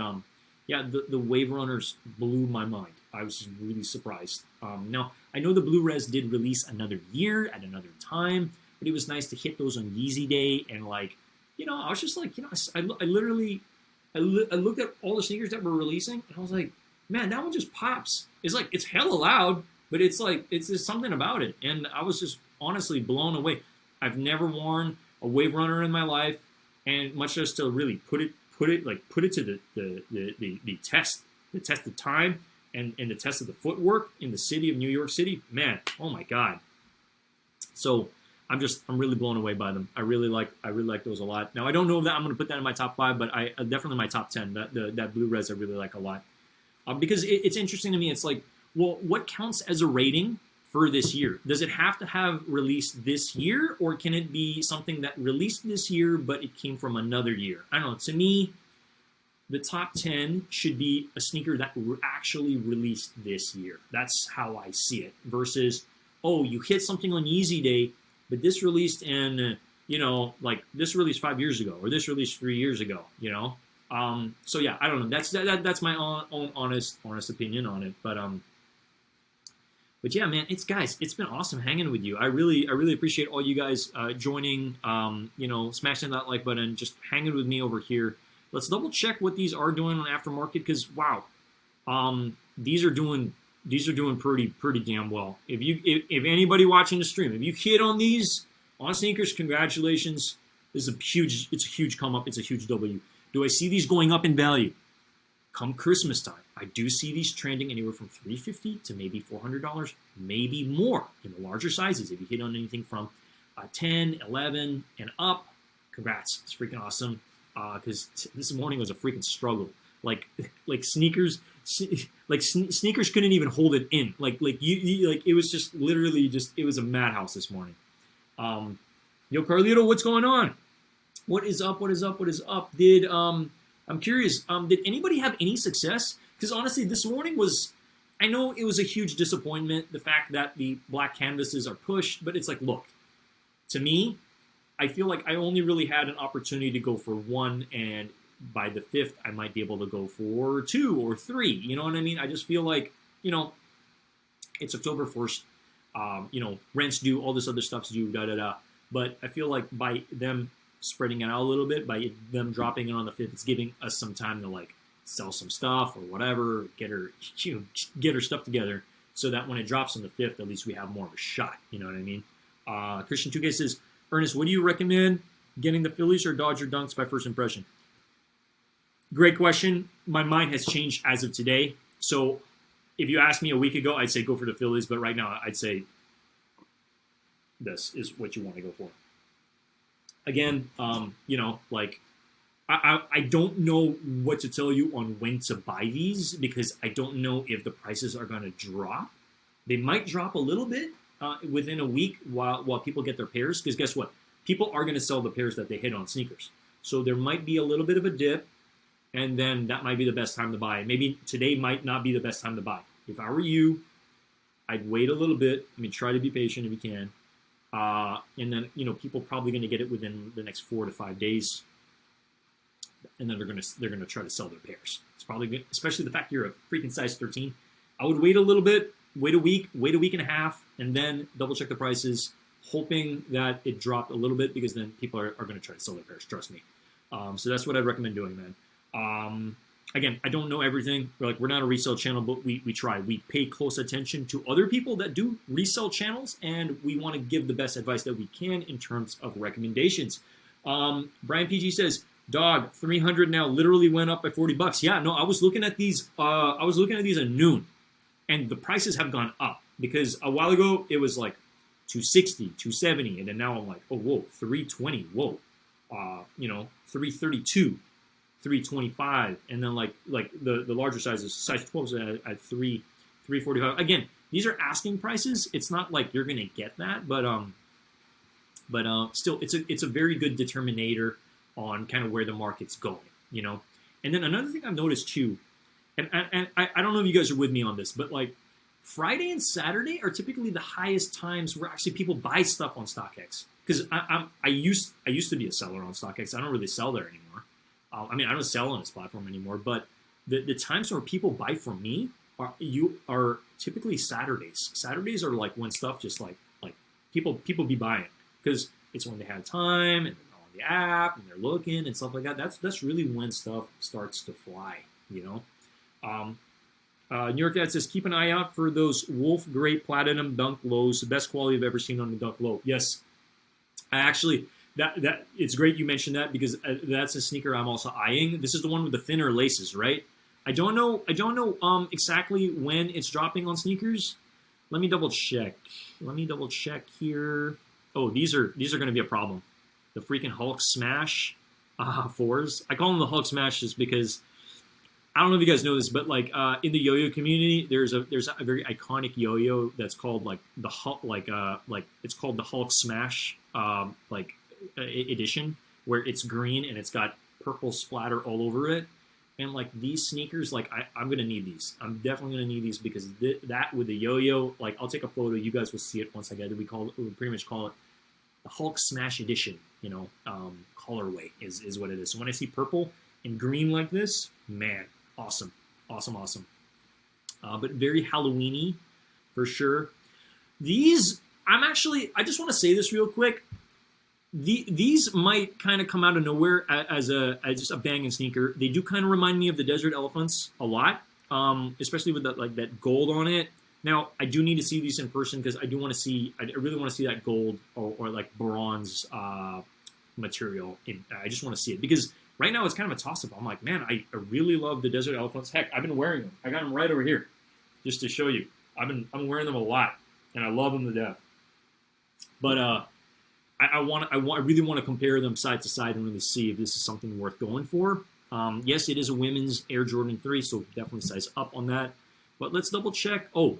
yeah, the Wave Runners blew my mind. I was just really surprised. Now I know the Blue Res did release another year at another time, but it was nice to hit those on Yeezy Day, and like, I was just like, I literally looked at all the sneakers that were releasing, and I was like, man, that one just pops. It's like, it's hella loud, but it's like, it's just something about it, and I was just honestly blown away. I've never worn a Wave Runner in my life, and much less to really put it to the test of time and the test of the footwork in the city of New York City. Man, oh my God. So I'm really blown away by them. I really like those a lot. Now I don't know that I'm going to put that in my top 5, but I definitely my top 10. That Blue Res I really like a lot, because it's interesting to me. It's like, well, what counts as a rating for this year? Does it have to have released this year, or can it be something that released this year but it came from another year? I don't know. To me, the top 10 should be a sneaker that actually released this year. That's how I see it. Versus, oh, you hit something on Yeezy Day, but this released in, like this released 5 years ago, or this released 3 years ago, So yeah, I don't know. That's my own honest opinion on it. But yeah, man, it's been awesome hanging with you. I really appreciate all you guys joining, smashing that like button, just hanging with me over here. Let's double check what these are doing on aftermarket, because wow, these are doing pretty damn well. If anybody watching the stream, if you hit on these on sneakers, congratulations. It's a huge come up. It's a huge W. Do I see these going up in value? Come Christmas time, I do see these trending anywhere from $350 to maybe $400, maybe more in the larger sizes. If you hit on anything from 10, 11, and up, congrats. It's freaking awesome. Because this morning was a freaking struggle. like sneakers, sneakers couldn't even hold it in. Like it was just literally just it was a madhouse this morning. Yo, Carlito, what's going on? What is up? What is up? What is up? I'm curious. Did anybody have any success? Because honestly, this morning was. I know it was a huge disappointment, the fact that the black canvases are pushed, but it's like, look, to me, I feel like I only really had an opportunity to go for one, and by the fifth, I might be able to go for two or three. You know what I mean? I just feel like, it's October 1st. Rent's due, all this other stuff's due, da-da-da. But I feel like by them spreading it out a little bit, by them dropping it on the fifth, it's giving us some time to, like, sell some stuff or whatever, get her stuff together so that when it drops on the 5th, at least we have more of a shot. You know what I mean? Christian 2K says, Ernest, what do you recommend, getting the Phillies or Dodger Dunks by first impression? Great question. My mind has changed as of today. So if you asked me a week ago, I'd say go for the Phillies, but right now I'd say this is what you want to go for. Again, I don't know what to tell you on when to buy these because I don't know if the prices are going to drop. They might drop a little bit within a week while people get their pairs, because guess what? People are going to sell the pairs that they hit on sneakers. So there might be a little bit of a dip, and then that might be the best time to buy. Maybe today might not be the best time to buy. If I were you, I'd wait a little bit. I mean, try to be patient if you can. And then, people probably going to get it within the next 4 to 5 days. And then they're gonna try to sell their pairs. It's probably good, especially the fact you're a freaking size 13. I would wait a little bit, wait a week and a half, and then double check the prices, hoping that it dropped a little bit because then people are gonna try to sell their pairs. Trust me. So that's what I'd recommend doing, man. Again, I don't know everything. We're not a resale channel, but we try. We pay close attention to other people that do resale channels, and we want to give the best advice that we can in terms of recommendations. Brian PG says, dog, 300 now literally went up by $40. Yeah, no, I was looking at these. I was looking at these at noon, and the prices have gone up because a while ago it was like 260, 270, and then now I'm like, oh whoa, 320, whoa, 332, 325, and then like the larger sizes, size 12 is at 345. Again, these are asking prices. It's not like you're gonna get that, but still, it's a very good determinator on kind of where the market's going, And then another thing I've noticed too, and I don't know if you guys are with me on this, but like Friday and Saturday are typically the highest times where actually people buy stuff on StockX. Because I used to be a seller on StockX. I don't really sell there anymore. I don't sell on this platform anymore. But the times where people buy from me are typically Saturdays. Saturdays are like when stuff just like people be buying because it's when they have time and the app and they're looking and stuff like that. That's really when stuff starts to fly, New York Dad says, keep an eye out for those Wolf Gray Platinum Dunk Lows, the best quality I've ever seen on the Dunk Low. Yes, I actually that it's great you mentioned that because that's a sneaker I'm also eyeing. This is the one with the thinner laces, right? I don't know exactly when it's dropping on sneakers. Let me double check. Here. Oh, these are going to be a problem. The freaking Hulk Smash 4s. I call them the Hulk Smash just because I don't know if you guys know this, but like in the yo-yo community, there's a very iconic yo-yo that's called like the Hulk, it's called the Hulk Smash edition, where it's green and it's got purple splatter all over it. And like these sneakers, like I'm gonna need these. I'm definitely gonna need these because that with the yo-yo, like I'll take a photo. You guys will see it once I get it. We pretty much call it the Hulk Smash edition. Colorway is what it is. So when I see purple and green like this, man, awesome. But very Halloween-y for sure. These, I just want to say this real quick. These might kind of come out of nowhere as just a banging sneaker. They do kind of remind me of the Desert Elephants a lot, especially with that gold on it. Now, I do need to see these in person because I really want to see that gold or like bronze material. I just want to see it because right now it's kind of a toss-up. I'm like, man, I really love the Desert Elephants. Heck, I've been wearing them. I got them right over here just to show you. I'm wearing them a lot, and I love them to death. But I really want to compare them side to side and really see if this is something worth going for. Yes, it is a women's Air Jordan 3, so definitely size up on that. But let's double check. Oh,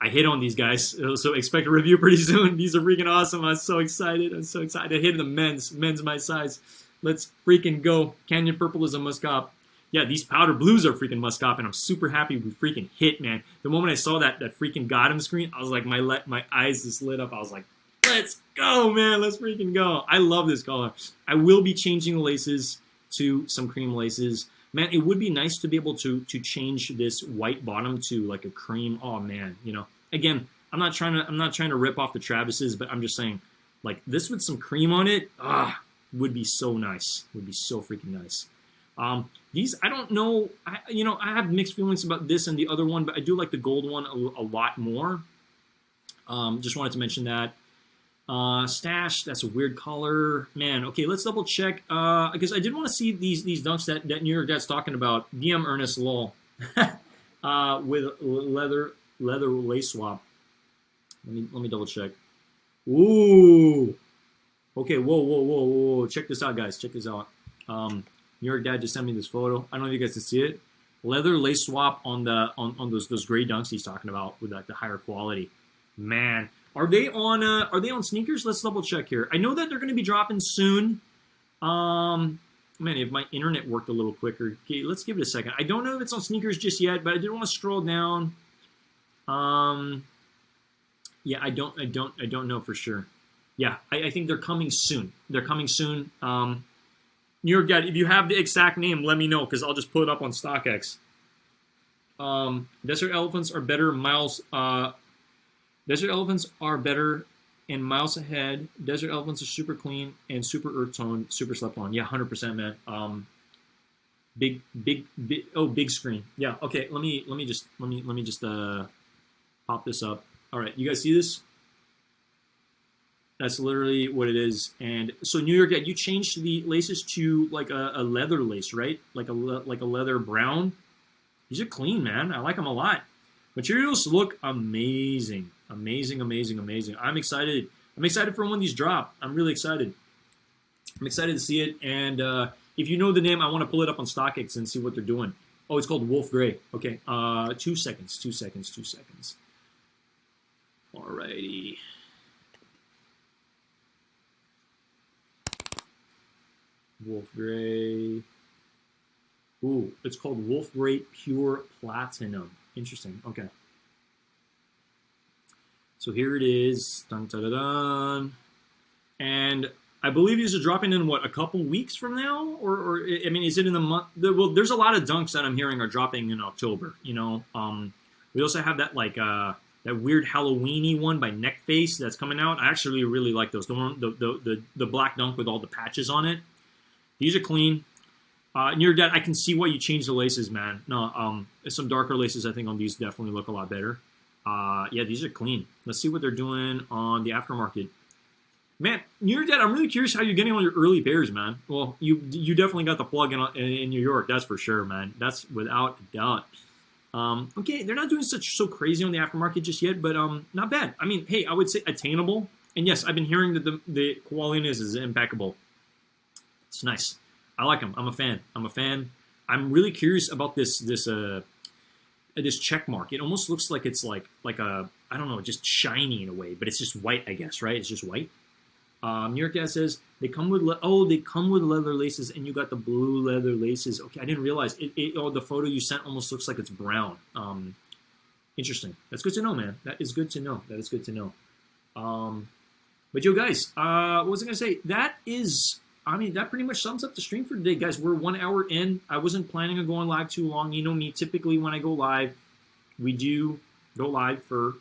I hit on these guys, so expect a review pretty soon. These are freaking awesome. I'm so excited. I'm so excited. I hit the men's my size. Let's freaking go. Canyon Purple is a must-cop. Yeah, these powder blues are freaking must-cop, and I'm super happy we freaking hit, man. The moment I saw that freaking got him screen, I was like, my eyes just lit up. I was like, let's go, man. Let's freaking go. I love this color. I will be changing the laces to some cream laces. Man, it would be nice to be able to change this white bottom to like a cream. Oh man, you know. Again, I'm not trying to rip off the Travises, but I'm just saying, like this with some cream on it, would be so nice. Would be so freaking nice. These I don't know. I have mixed feelings about this and the other one, but I do like the gold one a lot more. Just wanted to mention that. Stash, that's a weird color. Man, okay, let's double check. Because I did want to see these dunks that New York Dad's talking about. DM Ernest lol. With leather lace swap. Let me double check. Ooh. Okay, whoa. Check this out, guys. Check this out. New York Dad just sent me this photo. I don't know if you guys can see it. Leather lace swap on those gray dunks he's talking about with like the higher quality. Man. Are they on sneakers? Let's double check here. I know that they're going to be dropping soon. Man, if my internet worked a little quicker. Okay, let's give it a second. I don't know if it's on sneakers just yet, but I did want to scroll down. Yeah, I don't know for sure. Yeah, I think they're coming soon. They're coming soon. New York Dad, if you have the exact name, let me know because I'll just put it up on StockX. Desert Elephants are better miles. Desert Elephants are better and miles ahead. Desert Elephants are super clean and super earth tone, super slept on. Yeah, 100%, man. Big screen. Yeah. Okay. Let me just pop this up. All right. You guys see this? That's literally what it is. And so New York, you changed the laces to like a leather lace, right? Like a leather brown. These are clean, man. I like them a lot. Materials look amazing. Amazing. I'm excited. I'm excited for when these drop. I'm really excited. I'm excited to see it. And if you know the name, I want to pull it up on StockX and see what they're doing. Oh, it's called Wolf Gray. Okay. 2 seconds. 2 seconds. 2 seconds. Alrighty. Wolf Gray. Ooh, it's called Wolf Gray Pure Platinum. Interesting. Okay. So here it is. Dun, dun, dun, dun. And I believe these are dropping in, what, a couple weeks from now? Or I mean, is it in the month? Well, there's a lot of dunks that I'm hearing are dropping in October, you know. We also have that, like, that weird Halloween-y one by Neckface that's coming out. I actually really like those. The black dunk with all the patches on it. These are clean. New York Dad, I can see why you changed the laces, man. No, some darker laces, I think, on these definitely look a lot better. Yeah, these are clean. Let's see what they're doing on the aftermarket. Man, New York Dad, I'm really curious how you're getting on your early pairs, man. Well, you definitely got the plug in New York, that's for sure, man. That's without a doubt. Okay, they're not doing so crazy on the aftermarket just yet, but not bad. I mean, hey, I would say attainable. And yes, I've been hearing that the quality is impeccable. It's nice. I like them. I'm a fan. I'm really curious about this check mark. It almost looks like it's like a, I don't know, just shiny in a way, but it's just white, I guess, right? It's just white. New York Dad says they come with leather laces, and you got the blue leather laces. Okay, I didn't realize the photo you sent almost looks like it's brown. Interesting. That's good to know, man. That is good to know. But yo, guys, what was I gonna say? That pretty much sums up the stream for today, guys. We're 1 hour in. I wasn't planning on going live too long. You know me. Typically, when I go live, we do go live for,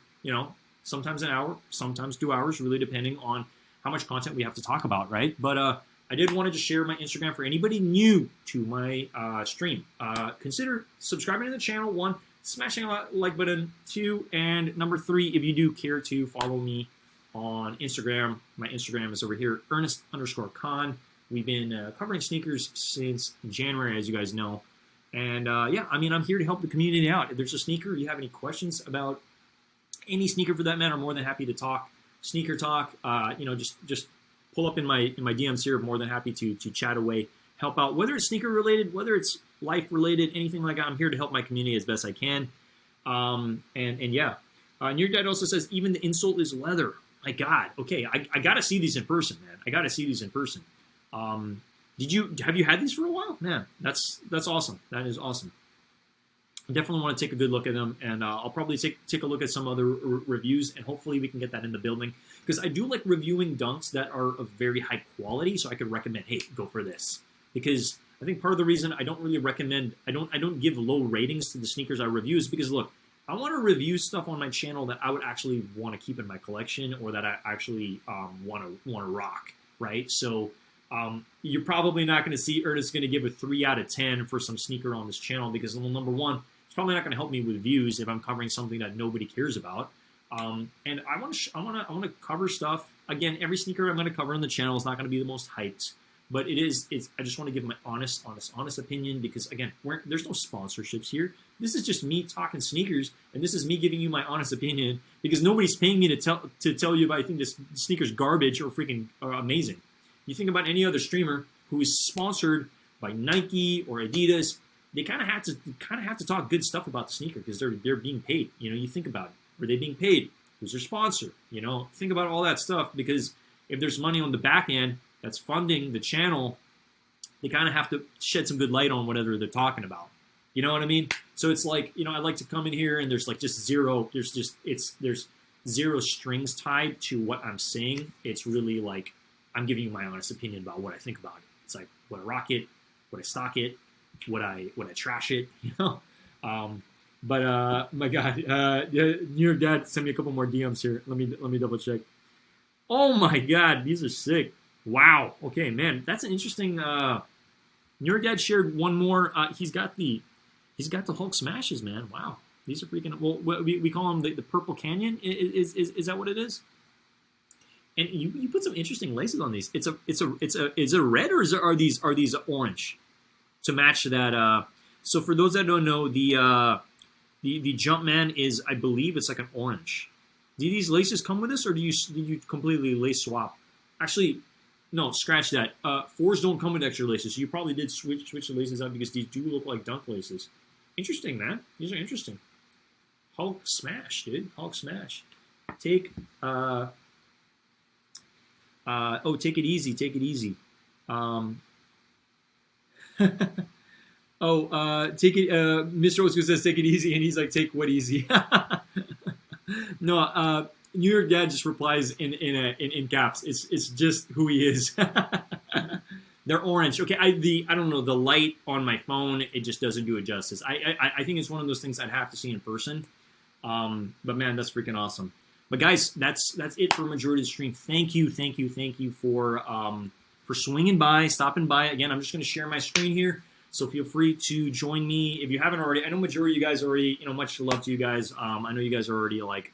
sometimes an hour, sometimes 2 hours, really depending on how much content we have to talk about, right? But I did want to just share my Instagram for anybody new to my stream. Consider subscribing to the channel. 1, smashing a like button. 2, and number 3, if you do care to follow me on Instagram, my Instagram is over here, Ernest_Kahn. We've been covering sneakers since January, as you guys know. And yeah, I mean, I'm here to help the community out. If there's a sneaker, you have any questions about any sneaker for that matter, I'm more than happy to talk. Sneaker talk, just pull up in my DMs here. I'm more than happy to chat away. help out, whether it's sneaker related, whether it's life related, anything like that. I'm here to help my community as best I can. And yeah, and your dad also says even the insole is leather. My God, okay, I got to see these in person, man. I got to see these in person. Have you had these for a while? Man, that's awesome. That is awesome. I definitely want to take a good look at them, and I'll probably take a look at some other reviews, and hopefully we can get that in the building, because I do like reviewing dunks that are of very high quality, so I could recommend, hey, go for this. Because I think part of the reason I don't really recommend, I don't give low ratings to the sneakers I review is because, look, I want to review stuff on my channel that I would actually want to keep in my collection, or that I actually want to rock, right? So you're probably not going to see Ernest going to give a 3 out of 10 for some sneaker on this channel, because, well, number one, it's probably not going to help me with views if I'm covering something that nobody cares about. And I want to cover stuff. Again, every sneaker I'm going to cover on the channel is not going to be the most hyped, but I just want to give my honest opinion, because again, there's no sponsorships here. This is just me talking sneakers, and this is me giving you my honest opinion, because nobody's paying me to tell you if I think this sneaker's garbage or freaking amazing. You think about any other streamer who is sponsored by Nike or Adidas, they kind of have to talk good stuff about the sneaker, because they're being paid. You know, you think about it. Were they being paid? Who's their sponsor? You know, think about all that stuff, because if there's money on the back end that's funding the channel, they kind of have to shed some good light on whatever they're talking about. You know what I mean? So it's like, you know, I like to come in here and there's like just zero, there's zero strings tied to what I'm saying. It's really like I'm giving you my honest opinion about what I think about it. It's like, would I rock it? Would I stock it? Would I trash it? You know? But my God, New York Dad sent me a couple more DMs here. Let me double check. Oh my God, these are sick. Wow. Okay, man, that's an interesting. New York Dad shared one more. He's got the Hulk smashes, man. Wow, these are freaking. Well, we call them the Purple Canyon. Is that what it is? And you put some interesting laces on these. Is it red, or are these orange to match that? So for those that don't know, the Jumpman is, I believe it's like an orange. Do these laces come with this, or did you completely lace swap? Actually, no, scratch that. Fours don't come with extra laces, so you probably did switch the laces out, because these do look like dunk laces. Interesting, man. These are interesting. Hulk smash, dude. Hulk smash. Take it easy. Take it easy. Mr. Oscar says take it easy, and he's like, take what easy? No, New York Dad just replies in caps. It's just who he is. They're orange. Okay, I don't know, the light on my phone, it just doesn't do it justice. I think it's one of those things I'd have to see in person. But man, that's freaking awesome. But guys, that's it for majority of the stream. Thank you for swinging by, stopping by. Again, I'm just going to share my screen here, so feel free to join me if you haven't already. I know majority of you guys already, much love to you guys. I know you guys are already like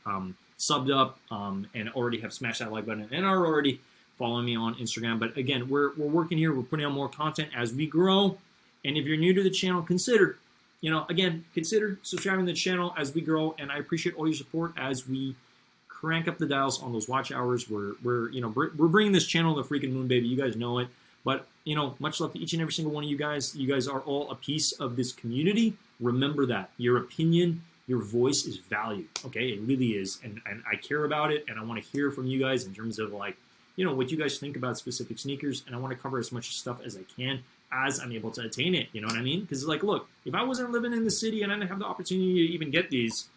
subbed up and already have smashed that like button and are already following me on Instagram. But again, we're working here. We're putting out more content as we grow. And if you're new to the channel, consider subscribing to the channel as we grow. And I appreciate all your support as we crank up the dials on those watch hours. We're bringing this channel to the freaking moon, baby. You guys know it. But much love to each and every single one of you guys. You guys are all a piece of this community. Remember that your opinion, your voice is valued. Okay, it really is, and I care about it, and I want to hear from you guys in terms of like, what you guys think about specific sneakers, and I want to cover as much stuff as I can as I'm able to attain it. You know what I mean? Because like, look, if I wasn't living in the city and I didn't have the opportunity to even get these,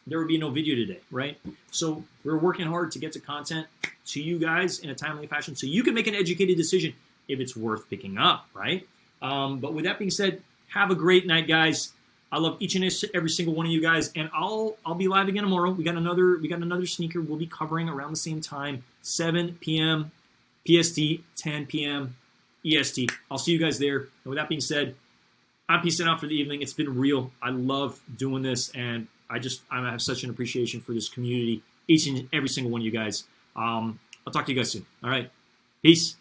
there would be no video today, right? So we're working hard to get to content to you guys in a timely fashion, so you can make an educated decision if it's worth picking up, right? But with that being said, have a great night, guys. I love each and every single one of you guys, and I'll be live again tomorrow. We got another sneaker we'll be covering around the same time, 7 p.m. PST, 10 p.m. EST. I'll see you guys there. And with that being said, I'm peacing out for the evening. It's been real. I love doing this, and I have such an appreciation for this community, each and every single one of you guys. I'll talk to you guys soon. All right, peace.